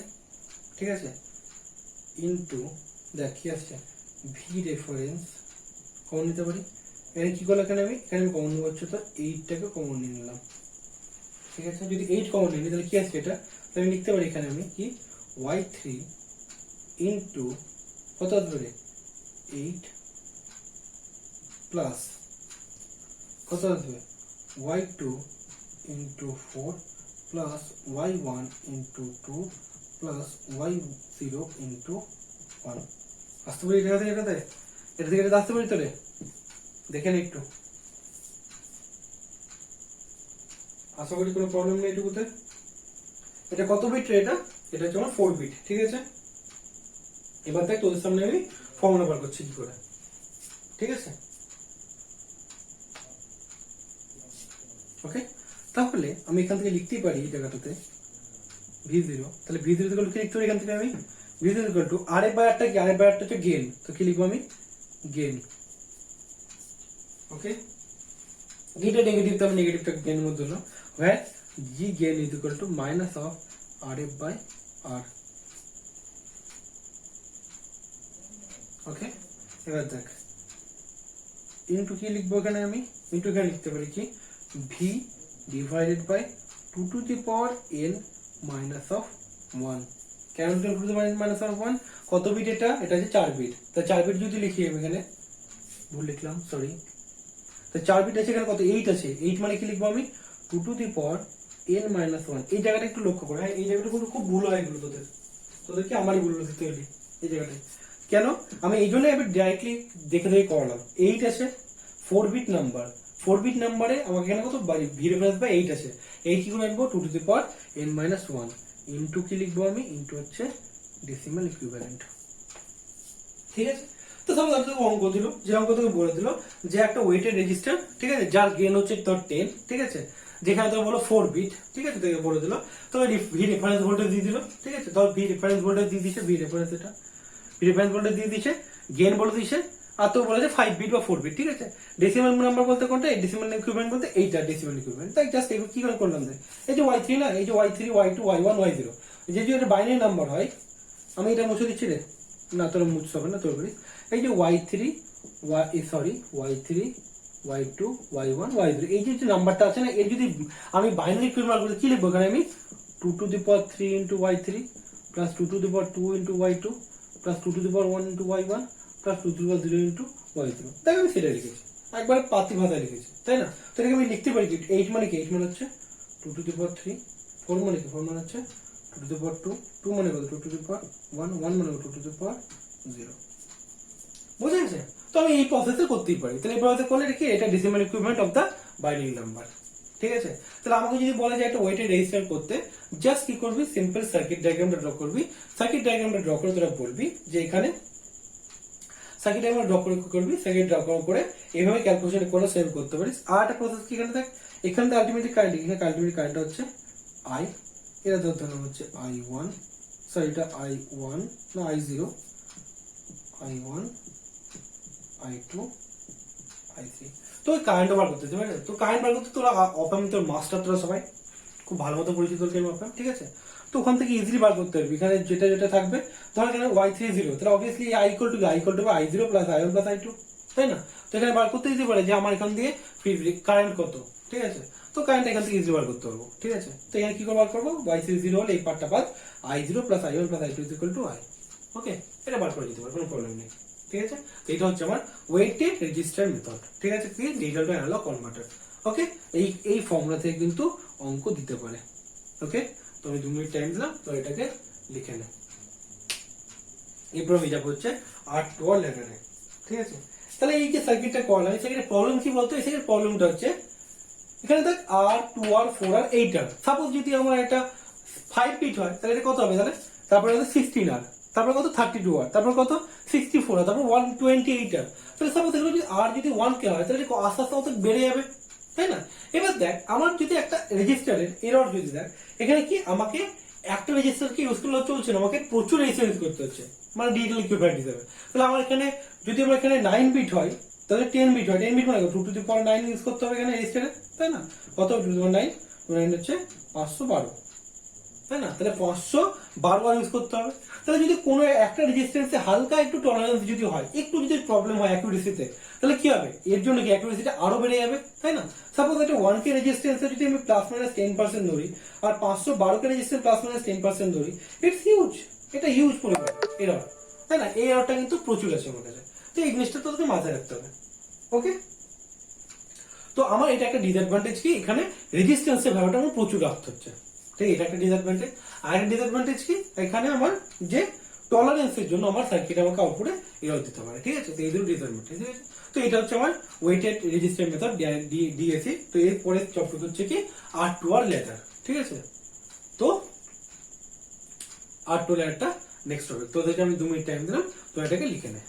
ঠিক আছে, ইন্টু দেখ কি আসছে ভি রেফারেন্স, কমন নিতে পারি। এখানে কি করলাম, এখানে আমি কমন নেবো হচ্ছে তো 8টাকে কমন নিয়ে নিলাম। ঠিক আছে, যদি 8 কমন নিই তাহলে কি আসছে এটা, তাহলে আমি লিখতে পারি এখানে আমি কি y3 ইন্টু কত আসবে 8 প্লাস কত আসবে y2 into 4 plus y1 into 2 plus y0 into 1। আসতে পারি এটা থেকে এটা থেকে এটা আসতে পারি তোরে, দেখেন একটু, আশা করি কোনো প্রবলেম নেই এটুকুতে। এটা কত বিট রে, এটা হচ্ছে আমার 4 বিট। ঠিক আছে, এবার দেখ তোদের সামনে আমি ফর্মুলা বার করছি কি করে। ঠিক আছে, ওকে, তাহলে আমি এখান থেকে লিখতেই পারি এই জায়গাটাতে v0, তাহলে v0 কি লিখতে পারি এখান থেকে আমি, v0 equal to RF by আরটা কি, আরএফ বাই আরটা হচ্ছে গেইন, তো কি লিখবো আমি গেইন। ওকে, এটা নেগেটিভ, তো আমি নেগেটিভটা গেইনের মধ্যে হলো, where g gain is equal to minus of rf by r। ওকে, এবার দেখ ইনটু কি লিখবো এখানে আমি, ইনটু এখানে লিখতে পারি কি v divided by 2 to the power n minus of 1। কেন 2 to the power n minus of 1, কত বিট এটা, এটা হচ্ছে 4 বিট, তো 4 বিট যদি লিখি আমি এখানে ভুল লিখলাম, সরি, তো 4 বিট আছে এখানে কত 8 আছে, 8 মানে কি লিখবো আমি 2 to the power n minus 1। এই জায়গাটা একটু লক্ষ্য করো, হ্যাঁ এই জায়গাটা কিন্তু খুব ভুল হয় এগুলো তোদের কি আমারই ভুল হচ্ছে তৈরি এই জায়গাটায়। কেন, আমি এই জন্য আমি ডাইরেক্টলি দেখে করলাম, 8 আছে 4 বিট নাম্বার, 4 বিট নাম্বারে আমাকে এখানে কত ভি রেফারেন্স বাই 8 আছে, 8 কি করে লিখবো 2 to the power n minus 1 into কি লিখবো আমি, ইনটু হচ্ছে ডেসিমাল ইকুইভ্যালেন্ট। ঠিক আছে, তো সাপোজ আমি তোকে অঙ্ক দিল, যে অঙ্ক তোকে বলে দিল যে একটা ওয়েটেড রেজিস্টার, ঠিক আছে, যার গেইন হচ্ছে তোর 10, ঠিক আছে, যেখানে তোর বলো 4 বিট, ঠিক আছে, তোকে বলে দিল, তবে ভি রেফারেন্স ভোল্টেজ দিয়ে দিল, ঠিক আছে, ধর ভি রেফারেন্স ভোল্টেজ দিয়ে দিচ্ছে, ভি রেফারেন্স ভোল্টেজ দিয়ে দিচ্ছে, গেইন বলে দিচ্ছে, আর তো বলেছে 5 বিট বা 4 বিট, ঠিক আছে, ডেসিমাল নাম্বার বলতে কোনটা, ডেসিমাল ইকুইভ্যালেন্ট বলতে এইটা ডেসিমাল ইকুইভ্যালেন্ট। তাই জাস্ট কি করে করলাম, এই যে y3 না, এই যে y3 y2 y1 y0, যে যে বাইনারি নাম্বার হয়, আমি এটা মুছে দিচ্ছি রে, না তোর মুছতে হবে না, তোর করি, এই যে y3 y3 y2 y1 y0, এই যে নাম্বারটা আছে না, এর যদি আমি বাইনারি ইকুইভ্যালেন্ট বলতে কি লিখবো এখানে আমি 2 to the power 3 into y3 plus 2 to the power 2 into y2 plus 2 to the power 1 into y1 plus 2 to the power 0 into y0। তাই আমি সেটা লিখেছি, একবার পাতি ভাষায় লিখেছি, তাই না। তো এটাকে আমি লিখতে পারি কি 8 মানে কি, 8 মানে হচ্ছে 2 টু দি পাওয়ার 3, 4 মানে কি, 4 মানে হচ্ছে 2 টু দি পাওয়ার 2, 2 মানে কত 2 টু দি পাওয়ার 1, 1 মানে 2 টু দি পাওয়ার 0। বুঝে গেছে, তো আমি এই প্রসেসে করতেই পারি, তাহলে এই প্রসেসে করলে কি এটা decimal equivalent of the binary number. ঠিক আছে, তাহলে আমাকে যদি বলে যে একটা ওয়েটেড রেজিস্টার করতে, জাস্ট কি করবি, সিম্পল সার্কিট ডায়াগ্রামটা ড্র করবি, সার্কিট ডায়াগ্রামটা ড্র করে তোরা বলবি যে এখানে সার্কিট ডায়াগ্রাম ড্র করে করবি, সার্কিট ড্র করে এইভাবে ক্যালকুলেশন করে সেভ করতে পারিস। আর একটা প্রসেস কি এখানে দেখ, এখানে তো আলটিমেটলি কারেন্ট, এখানে আলটিমেটলি কারেন্টটা হচ্ছে i, এটা ধরতে হবে হচ্ছে i1, সরি এটা i1 না i0, i1 i2 i3, তো কারেন্ট বার করতে হবে, তো কারেন্ট বার করতে তোরা অপাম, তোর মাস্টার তোরা সবাই খুব ভালো মতো পরিচিত তোর অপাম, ঠিক আছে, তো ওখান থেকে ইজিলি বার করতে পারবি। এখানে যেটা যেটা থাকবে, ধর এখানে y3 0, তাহলে obviously i equal to i0 plus i1 plus i2, তাই না। তো এখানে বার করতে ইজি পারে যে আমার এখান দিয়ে কারেন্ট কত, ঠিক আছে, তো কারেন্ট এখান থেকে ইজি বার করতে পারবো, ঠিক আছে। তো এখানে কি করে বার করবো, y3 0 হলে এই পার্টটা বাদ i0 plus i1 plus i2 equal to i। ওকে, এটা বার করে দিতে পারবো, কোনো প্রবলেম নেই। ঠিক আছে, তো এটা হচ্ছে আমার ওয়েটেড রেজিস্টার মেথড, ঠিক আছে, কি ডিজিটাল টু অ্যানালগ কনভার্টার। ওকে, এই ফর্মুলা থেকে কিন্তু অঙ্ক দিতে পারে। ওকে, তো আমি 2 মিনিট টাইম দিলাম, তো এটাকে লিখে নে। এরপর আমি যাবো হচ্ছে R2R লেটারে, ঠিক আছে। তাহলে এই যে সার্কিটটা করলাম, এই সার্কিটের প্রবলেম কি বলতো, এই সার্কিটের প্রবলেমটা হচ্ছে এখানে দেখ R2R 4R 8R, সাপোজ যদি আমার এটা 5 বিট হয় তাহলে এটা কত হবে, তাহলে তারপরে 16R, তারপর কত 32 আর তারপর কত 64 আর তারপর 128 আর তাহলে সাপোজ এগুলো যদি আর যদি 1k হয় তাহলে আস্তে আস্তে কত বেড়ে যাবে, তাই না? এবার দেখ আমার যদি একটা রেজিস্টারের এরর যদি দেখ এখানে কি আমাকে একটা রেজিস্টারকে ইউজ করলে চলছে না, আমাকে প্রচুর রেজিস্টার ইউজ করতে হচ্ছে, মানে ডিজিটাল ইকুইভ্যালেন্ট হিসেবে। তাহলে আমার এখানে যদি আমার এখানে 9 বিট হয় তাহলে 10 বিট হয়, 10 বিট মানে 2 টু দি পাওয়ার 9 ইউজ করতে হবে এখানে রেজিস্টারে, তাই না? কত 2 টু দি পাওয়ার 9, 9 হচ্ছে 512, তাই না? তাহলে 512 বার ইউজ করতে হবে। তাহলে যদি কোনো একটা রেজিস্ট্যান্সে হালকা একটু টলারেন্স যদি হয়, একটু যদি প্রবলেম হয় অ্যাকুরেসিতে, তাহলে কি হবে? এর জন্য কি অ্যাকুরেসিটা আরো বেড়ে যাবে, তাই না? সাপোজ একটা 1k রেজিস্ট্যান্সে যদি আমি প্লাস মাইনাস 10% ধরি আর 512k রেজিস্ট্যান্স প্লাস মাইনাস 10% ধরি, ইটস হিউজ, এটা হিউজ পরিমাণ এরর, তাই না? এই এররটা কিন্তু প্রচুর আছে আমার কাছে, তো এই জিনিসটা তোকে মাথায় রাখতে হবে। ওকে, তো আমার এটা একটা ডিসঅ্যাডভান্টেজ কি, এখানে রেজিস্ট্যান্সের ভ্যালুটা আমার প্রচুর রাখতে হচ্ছে, ঠিক, এটা একটা ডিসঅ্যাডভান্টেজ। আর একটা ডিসঅ্যাডভান্টেজ কি, এখানে আমার যে টলারেন্সের জন্য আমার সার্কিট আমাকে আউটপুটে এরর দিতে পারে, ঠিক আছে? তো এই দুটো ডিসঅ্যাডভান্টেজ, ঠিক আছে? তো এটা হচ্ছে আমার ওয়েটেড রেজিস্টার মেথড ডিএসি। তো এর পরের টপিক হচ্ছে কি R2R ল্যাডার, ঠিক আছে? তো R2 ল্যাডারটা নেক্সট টপিক, তোদেরকে আমি 2 মিনিট টাইম দিলাম, তো এটাকে লিখে নে।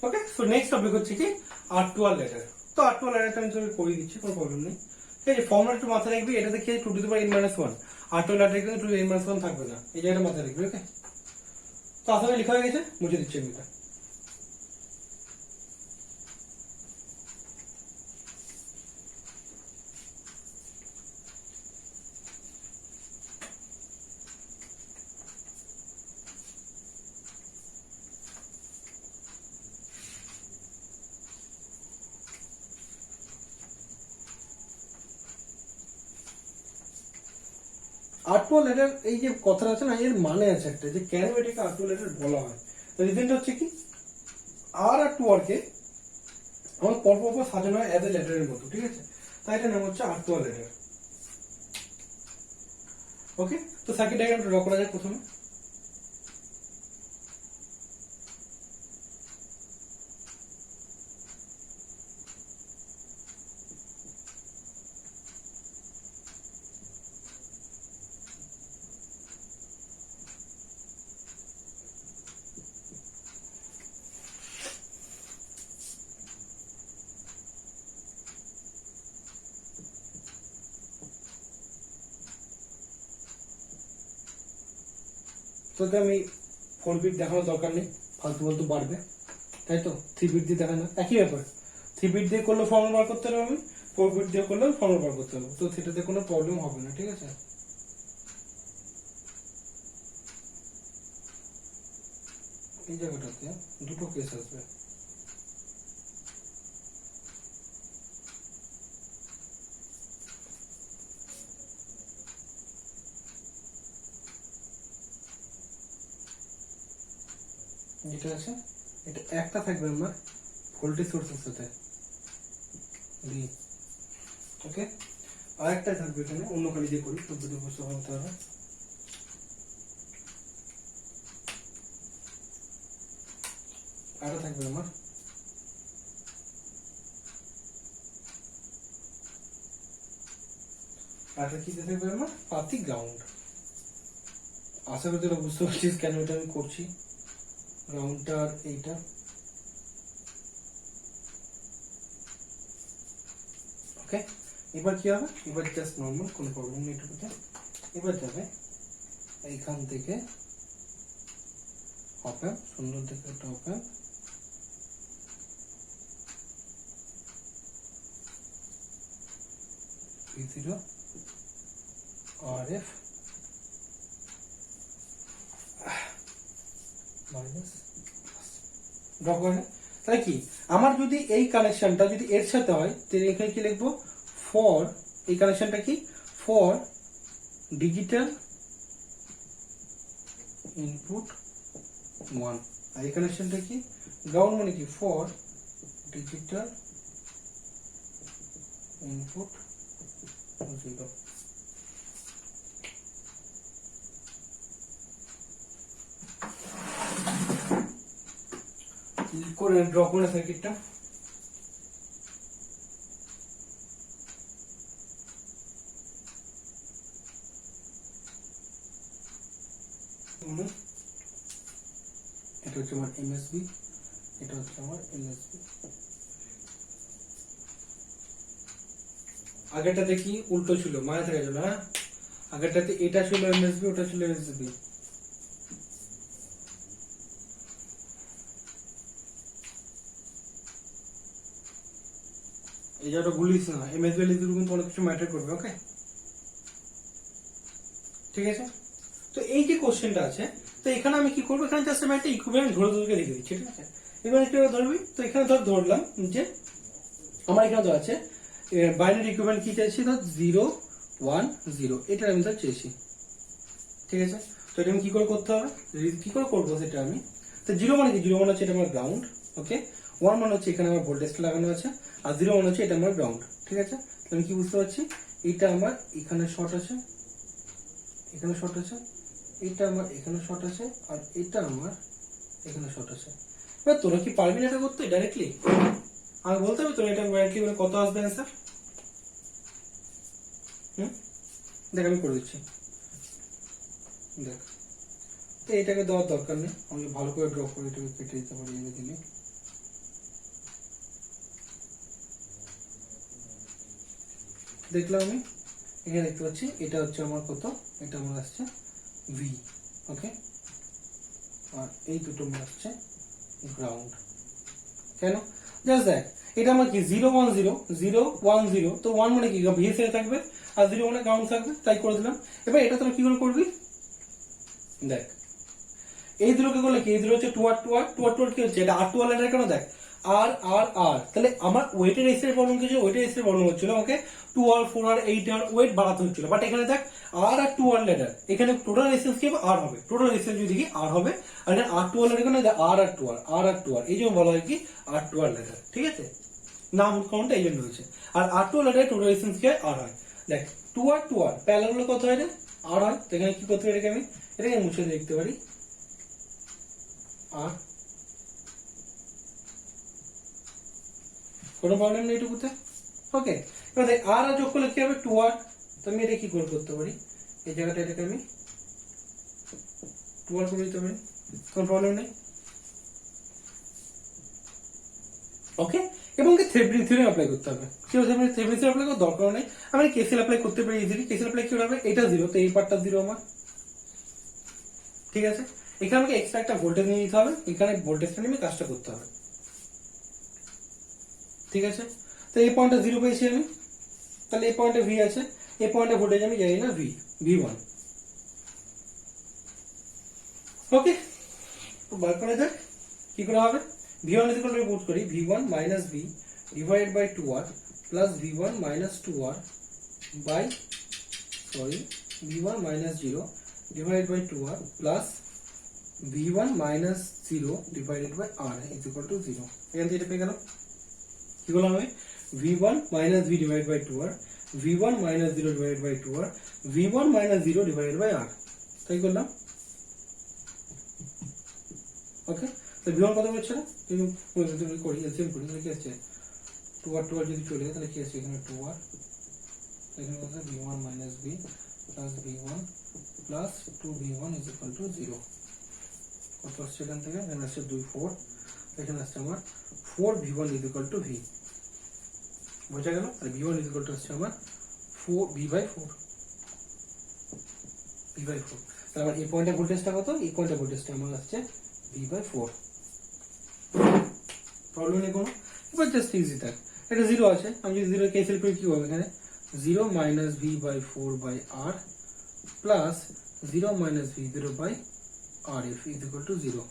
ওকে, সো নেক্সট টপিক হচ্ছে কি R2R ল্যাডার। তো R2R ল্যাডারটা আমি তোকে করে দিচ্ছি, কোনো প্রবলেম নেই। ঠিক আছে, ফর্মুলা একটু মাথায় রাখবি, এটা দেখে 2 to the power n - 1, R2R ladder কিন্তু 2 n - 1 থাকবে না, এই জায়গাটা মাথায় রাখবি। ওকে, তো আসলে লেখা হয়ে গেছে, মুছে দিচ্ছি আমি এটা। R2R ল্যাডার এই যে কথাটা আছে না, এর মানে আছে একটা, যে কেন এটাকে R2R ল্যাডার বলা হয়। তো রিজনটা হচ্ছে কি, R আর 2R কে আমার পরপর সাজানো হয় অ্যাজ এ ল্যাডারের মতো, ঠিক আছে? তাই এটা নাম হচ্ছে R2R ল্যাডার। ওকে, তো সার্কিট ডায়াগ্রামটা ড্র করা যাক প্রথমে। তোকে আমি 4 বিট দেখানোর দরকার নেই, ফালতু ফালতু বাড়বে, তাই তো? 3 বিট দিয়ে দেখানো একই ব্যাপার, 3 বিট দিয়ে করলে ফর্মুলা বার করতে হবে আমি, 4 বিট দিয়ে করলেও ফর্মুলা বার করতে হবে, তো সেটাতে কোনো প্রবলেম হবে না, ঠিক আছে? এই জায়গাটাতে দুটো কেস আসবে। যেটা আছে এটা একটা থাকবে আমার ভোল্টেজ সোর্সের সাথে ভি, ওকে, আর একটা থাকবে এখানে অন্য কালি দিয়ে করি, পদ্ধতি বুঝতে হতে হবে। আরটা থাকবে আমার আরটা কি থাকবে আমার পাতি গ্রাউন্ড। আশা করি তোরা বুঝতে পারছিস কেন এটা আমি করছি, গ্রাউন্ডটা আর এইটা। ওকে, এবার কি হবে, এবার জাস্ট নর্মাল, কোনো প্রবলেম নেই এটুকুতে। এবার যাবে এইখান থেকে অপ অ্যাম্প, সুন্দর দেখে একটা অপ amp, V0 RF minus draw করে। তাহলে কি আমার যদি এই কানেকশনটা যদি এর সাথে হয় তাহলে এখানে কি লিখবো, ফর, এই কানেকশনটা কি, ফর ডিজিটাল ইনপুট 1, আর এই কানেকশনটা কি, গ্রাউন্ড মানে কি, ফর ডিজিটাল ইনপুট 0। করে ড্র করে সার্কিটটা। এটা হচ্ছে আমার এমএসবি, এটা হচ্ছে আমার এলএসবি। আগেরটাতে কি উল্টো ছিল, মায়া থেকে গেল, হ্যাঁ, আগেরটাতে এটা ছিল এমএসবি, ওটা ছিল এলএসবি। এই জায়গাটা ভুলিস না, এমএসবি এলএসবি কিন্তু অনেক কিছু ম্যাটার করবে। ওকে, ঠিক আছে। তো এই যে কোশ্চেনটা আছে, তো এখানে আমি কি করবো, এখানে জাস্ট আমি একটা ইকুইভ্যালেন্ট ধরে ধরে লিখে দিচ্ছি, ঠিক আছে। এবার কিভাবে ধরবি, তো এখানে ধরলাম যে আমার এখানে তো আছে বাইনারি ইকুইভ্যালেন্ট কি চাইছি, ধর 0 1 0, এটা আমি ধর চেয়েছি, ঠিক আছে। তো এটা আমি কি করে করতে হবে, কি করে করবো সেটা আমি, তো 0 মানে কি, 0 মানে হচ্ছে এটা আমার গ্রাউন্ড, ওকে। 1 মানে হচ্ছে এখানে আমার ভোল্টেজটা লাগানো আছে, আর 0 মানে হচ্ছে এটা আমার গ্রাউন্ড, ঠিক আছে। আমি কি বুঝতে পারছি, এটা আমার এখানে শর্ট আছে, এখানে শর্ট আছে, এটা আমার এখানে শর্ট আছে, আর এটা আমার এখানে শর্ট আছে। এবার তোরা কি পারবি না এটা করতে ডাইরেক্টলি, আমি বলতে হবে তোরা এটা ডাইরেক্টলি মানে কত আসবে অ্যান্সার। দেখ আমি করে দিচ্ছি, দেখ। তো এটাকে দেওয়ার দরকার নেই, আমি ভালো করে ড্র করে এটাকে কেটে দিতে পারি এনে দিলে। দেখলাম আমি এখানে দেখতে পাচ্ছি এটা হচ্ছে আমার কত, এটা আমার আসছে ভি, ওকে, আর এই দুটো আমার আসছে গ্রাউন্ড। কেন, জাস্ট দেখ এটা আমার কি 0 1 0 0 1 0, তো 1 মানে কি ভি এর থাকবে, আর 0 মানে গ্রাউন্ড থাকবে, তাই করে দিলাম। এবার এটা তোরা কি করে করবি, দেখ এই দুটোকে করলে কি, এই দুটো হচ্ছে 2R 2R 2R 2R কি হচ্ছে, এটা R2R লেটার কেন, দেখ আর আর আর, তাহলে আমার ওয়েটের এক্সের প্রবলেম কিছু, ওয়েটের এক্সের প্রবলেম হচ্ছিল, ওকে 2R 4R 8R ওয়েট বাড়াতে হচ্ছিল, বাট এখানে দেখ আর আর 2R লেটার, এখানে টোটাল রেজিস্ট্যান্স কি হবে, আর হবে, টোটাল রেজিস্ট্যান্স যদি কি আর হবে, আর এখানে R2R লেটার কেন, আর আর 2R আর আর 2R, এই জন্য বলা হয় কি R2R লেটার, ঠিক আছে, নাম কাউন্টটা এই জন্য হয়েছে। আর R2R লেটার টোটাল রেজিস্ট্যান্স কি হয়, আর হয়। দেখ 2R 2R প্যারালাল হলে কত হয় রে, আর হয়, তো এখানে কি করতে পারি, এটাকে আমি এটাকে মুছে দেখতে পারি, আর কোনো প্রবলেম নেই এটুকুতে, ওকে। এবার দেখ আর যোগ করলে কি হবে 2R, তো আমি এটা কি করে করতে পারি, এই জায়গাটা এটাকে আমি 2R করে দিতে পারি, কোনো প্রবলেম নেই, ওকে। এবং থেভেনিন থিওরেম অ্যাপ্লাই করতে হবে, কি থেভেনিন থিওরেম অ্যাপ্লাই করার দরকার নেই, আমি কেসিএল অ্যাপ্লাই করতে পারি ইজিলি। কেসিএল অ্যাপ্লাই কি হবে, এটা 0, তো এই পার্টটা 0 আমার, ঠিক আছে। এখানে আমাকে এক্সট্রা একটা ভোল্টেজ নিয়ে নিতে হবে, এখানে ভোল্টেজটা নিয়ে কাজটা করতে হবে, ঠিক আছে। তো এই পয়েন্টটা 0 পেয়েছি আমি, তাহলে এই পয়েন্টে ভি আছে, এই পয়েন্টে ভোল্টেজ আমি জানি না V1, ওকে। তো বার করা যাক কি করে হবে, V1 is equal two put করি V1 minus V divided by 2R plus V1 minus 2R by V1 minus 0 divided by 2R plus V1 minus 0 divided by R is equal to 0। এখান থেকে এটা পেয়ে গেল, কি বলা হবে V1 minus V divided by 2R, V1 minus 0 divided by 2R, V1 minus 0 divided by R, তাই করলাম, ওকে। তাহলে V1 কত বেরোচ্ছে না, যদি করি এলসিএম করি তাহলে কি আসছে 2R 2R যদি চলে যায় তাহলে কি আসছে এখানে 2R, এখানে কত V1 minus V plus V1 plus 2V1 is equal to 0। কত আসছে এখান থেকে, এখানে আসছে 2 4, এখানে আসছে আমার 4V1 is equal two V, বোঝা গেল। আর V1 ইজ ইকুয়াল টু আসছে আমার 4V/4, V/4। তাহলে আমার এই পয়েন্টের ভোল্টেজটা কত, এই পয়েন্টের ভোল্টেজটা আমার আসছে V/4। প্রবলেম নেই কোনো। এবার জাস্ট ইজি থাক, এটা 0 আছে, আমি যদি 0 ক্যান্সেল করি কি হবে এখানে 0 minus V/4/R plus 0 minus V0/RF is equal to 0।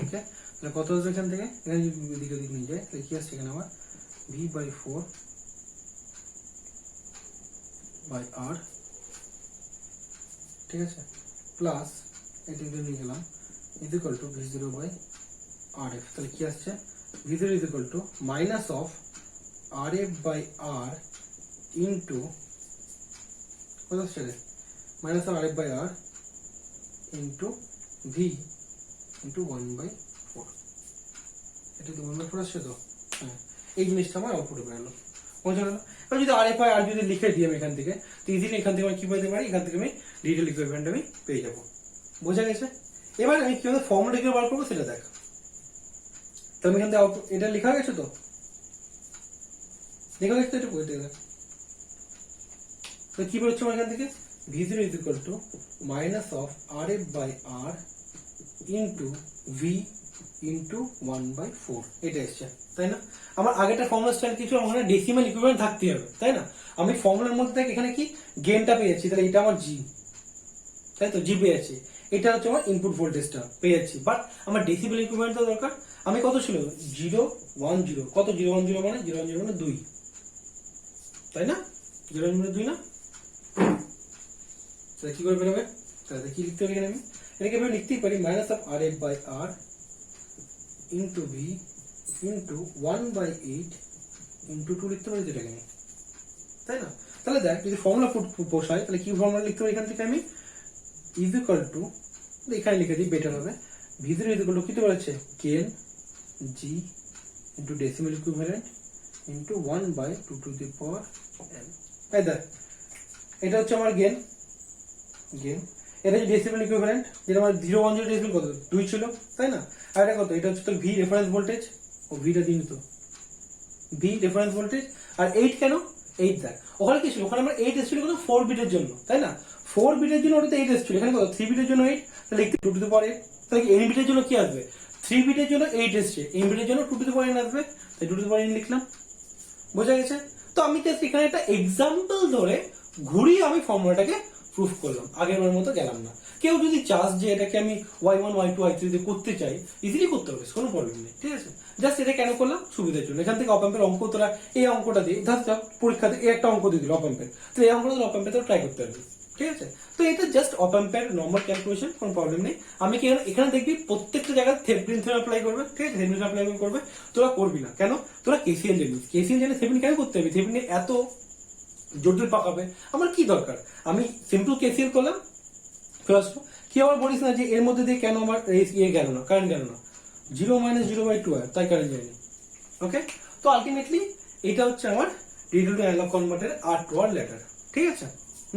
ওকে, তাহলে কত আসবে এখান থেকে, এখানে যদি দিকে দিক নিয়ে যায় তাহলে কি আসছে এখানে আমার V/4/R, ঠিক আছে, প্লাস এটা নিয়ে গেলাম ইজ ইকুয়াল টু V0/RF। তাহলে কি আসছে V0 is equal to minus of RF/R into কত আসছে minus of RF/R into V into 1/4। এটা তো 1/4 আসছে তো, হ্যাঁ, এই জিনিসটা আমার আউটপুটে বেরোলো, বোঝা গেল। এবার যদি RF/R যদি লিখে দিই আমি এখান থেকে, তো ইজিলি এখান থেকে আমি কি পেতে পারি, এখান থেকে আমি ডিটেল ইকুইভ্যালেন্ট আমি পেয়ে যাবো, বোঝা গেছে। এবার আমি কিভাবে ফর্মুলা কিভাবে বার করবো সেটা দেখ। তো আমি এখান থেকে আউটপুট এটা লেখা গেছে, তো লেখা গেছে তো, এটা বলতে দেখ। তো কি বলছে আমার এখান থেকে V0 is equal to minus of RF/R into V into 1/4, এটা এসছে, তাই না। আমার আগেটা ফর্মুলা স্টাইল কিছু আমার ডেসিমাল ইকুইভ্যালেন্ট থাকতে হবে, তাই না। আমি ফর্মুলার মধ্যে থেকে এখানে কি গেইনটা পেয়ে যাচ্ছি, তাহলে এটা আমার G, তাই তো, G পেয়ে যাচ্ছি। এটা হচ্ছে আমার ইনপুট ভোল্টেজটা পেয়ে যাচ্ছি, বাট আমার ডেসিমাল ইকুইভ্যালেন্টটা দরকার। আমি কত ছিল 0 1 0, কত 0 1 0 মানে 0 1 0 মানে 2, তাই না, 0 1 মানে 2 না। তাহলে কি করে বেরোবে, তাহলে কি লিখতে পারি এখানে আমি, এটাকে আমি লিখতেই পারি minus of RF/R into V into 1/8 into 2 লিখতে পারি এটাকে আমি, তাই না। তাহলে দেখ যদি ফর্মুলা বসাই তাহলে কি ফর্মুলা লিখতে পারি এখান থেকে আমি, ইজ ইকুয়াল টু, এখানে লিখে দিই বেটার হবে, V0 ইজ ইকুয়াল টু কি বলেছে gain G into decimal equivalent into 1/2 two the power n। এই দেখ এটা হচ্ছে আমার গেইন, এটা হচ্ছে ডেসিমাল ইকুইভ্যালেন্ট, যেটা আমার 0 1 0 ডেসিমাল কত 2 ছিল, তাই না। আর এটা কত, এটা হচ্ছে তো V রেফারেন্স ভোল্টেজ, ও ভিটা দিন তো V রেফারেন্স ভোল্টেজ। আর 8 কেন, 8 দেখ ওখানে কি ছিল, ওখানে আমার 8 এসেছিল কিন্তু 4 বিটের জন্য, তাই না। 4 বিটের জন্য ওটাতে 8 এসেছিল, এখানে কত 3 বিটের জন্য 8, তাহলে 2 টু দি পাওয়ার 8। তাহলে n বিটের জন্য কি আসবে, 3 বিটের জন্য 8 এসছে, n বিটের জন্য 2 টু দি পাওয়ার n আসবে, তাই 2 টু দি পাওয়ার n লিখলাম, বোঝা গেছে। তো আমি জাস্ট এখানে একটা এক্সাম্পল ধরে ঘুরিয়ে আমি ফর্মুলাটাকে প্রুফ করলাম, আগের বারের মতো গেলাম না। কেউ যদি চাস যে এটাকে আমি y1 y2 y3 দিয়ে করতে চাই, ইজিলি করতে পারবে, কোনো প্রবলেম নেই, ঠিক আছে। জাস্ট এটা কেন করলাম, সুবিধার জন্য। এখান থেকে অপাম্পের অঙ্ক তোরা এই অঙ্কটা দিয়ে ধর পরীক্ষাতে এই একটা অঙ্ক দিয়ে দিল অপাম্পের, তো এই অঙ্কটা তোর অপাম্পে ট্রাই করতে পারবি, ঠিক আছে। তো এটা জাস্ট অপাম্পের নর্মাল ক্যালকুলেশন, কোনো প্রবলেম নেই। আমি কি এখানে দেখবি প্রত্যেকটা জায়গায় থেভেনিন থিওরেম অ্যাপ্লাই করবে, ঠিক আছে, থেভেনিন অ্যাপ্লাই করবে, তোরা করবি না কেন, তোরা কেসিএল জানিস, কেসিএল জানে থেভেনিন কেন করতে হবে, থেভেনিন এত জটিল পাকাবে আমার কি দরকার। আমি সিম্পল কেসিএল করলাম, ফার্স্ট কি আবার বলিস না যে এর মধ্যে দিয়ে কেন আমার ইয়ে গেল না, কারেন্ট গেল না, 0 - 0/2 তাই কারেন্ট যায়নি। ওকে, তো আলটিমেটলি এটা হচ্ছে আমার ডিজিটাল টু অ্যানালগ কনভার্টারের R2R ল্যাডার, ঠিক আছে,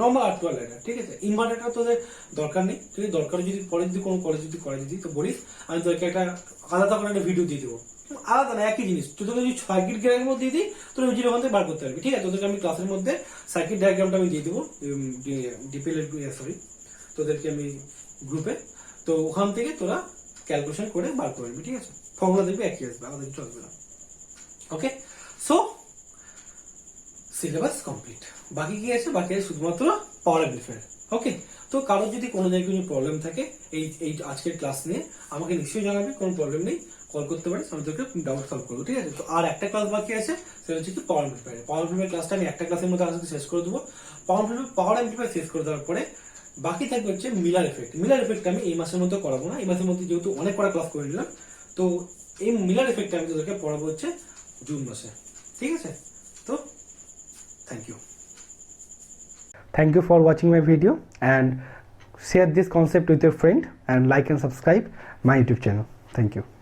নর্মাল R2R ল্যাডার, ঠিক আছে। ইনভার্টারটা তোদের দরকার নেই, যদি দরকার যদি পরে যদি কোনো কলেজ যদি করে দিতি তো বলিস, আমি তোকে একটা আলাদা করে একটা ভিডিও দিয়ে দেবো, আলাদা না একই জিনিস, তোদের যদি সার্কিট ডায়াগ্রাম দিয়ে দিই তোর জিরো ওখান থেকে বার করতে পারবি, ঠিক আছে। তোদেরকে আমি ক্লাসের মধ্যে সার্কিট ডায়াগ্রামটা আমি দিয়ে দেবো, ডিপিএল সরি তোদেরকে আমি গ্রুপে, তো ওখান থেকে তোরা ক্যালকুলেশন করে বার করবি, ঠিক আছে। ফর্মুলা দেখবি একই আসবে, আলাদা কিছু আসবে না। ওকে, সো সিলেবাস কমপ্লিট, বাকি কি আছে, বাকি আছে শুধুমাত্র পাওয়ার অ্যাম্পলিফায়ার। ওকে, তো কারোর যদি কোনো জায়গায় কোনো প্রবলেম থাকে এই আজকের ক্লাস নিয়ে আমাকে নিশ্চয়ই জানাবে, কোনো প্রবলেম নেই, কল করতে পারিস, আমি তোকে ডাউট সলভ করবো, ঠিক আছে। তো আর একটা ক্লাস বাকি আছে, সেটা হচ্ছে কি পাওয়ার অ্যাম্পলিফায়ার। পাওয়ার অ্যাম্পলিফায়ার ক্লাসটা আমি একটা ক্লাসের মধ্যে আজকে শেষ করে দেবো। পাওয়ার অ্যাম্পলিফায়ার শেষ করে দেওয়ার পরে বাকি থাকবে হচ্ছে মিলার এফেক্ট। মিলার এফেক্ট আমি এই মাসের মধ্যে করাবো না, এই মাসের মধ্যে যেহেতু অনেক কটা ক্লাস করে নিলাম, তো এই মিলার এফেক্ট আমি তোদেরকে পড়াবো হচ্ছে জুন মাসে, ঠিক আছে। তো thank you. Thank you for watching my video and share this concept with your friend and like and subscribe my YouTube channel. Thank you.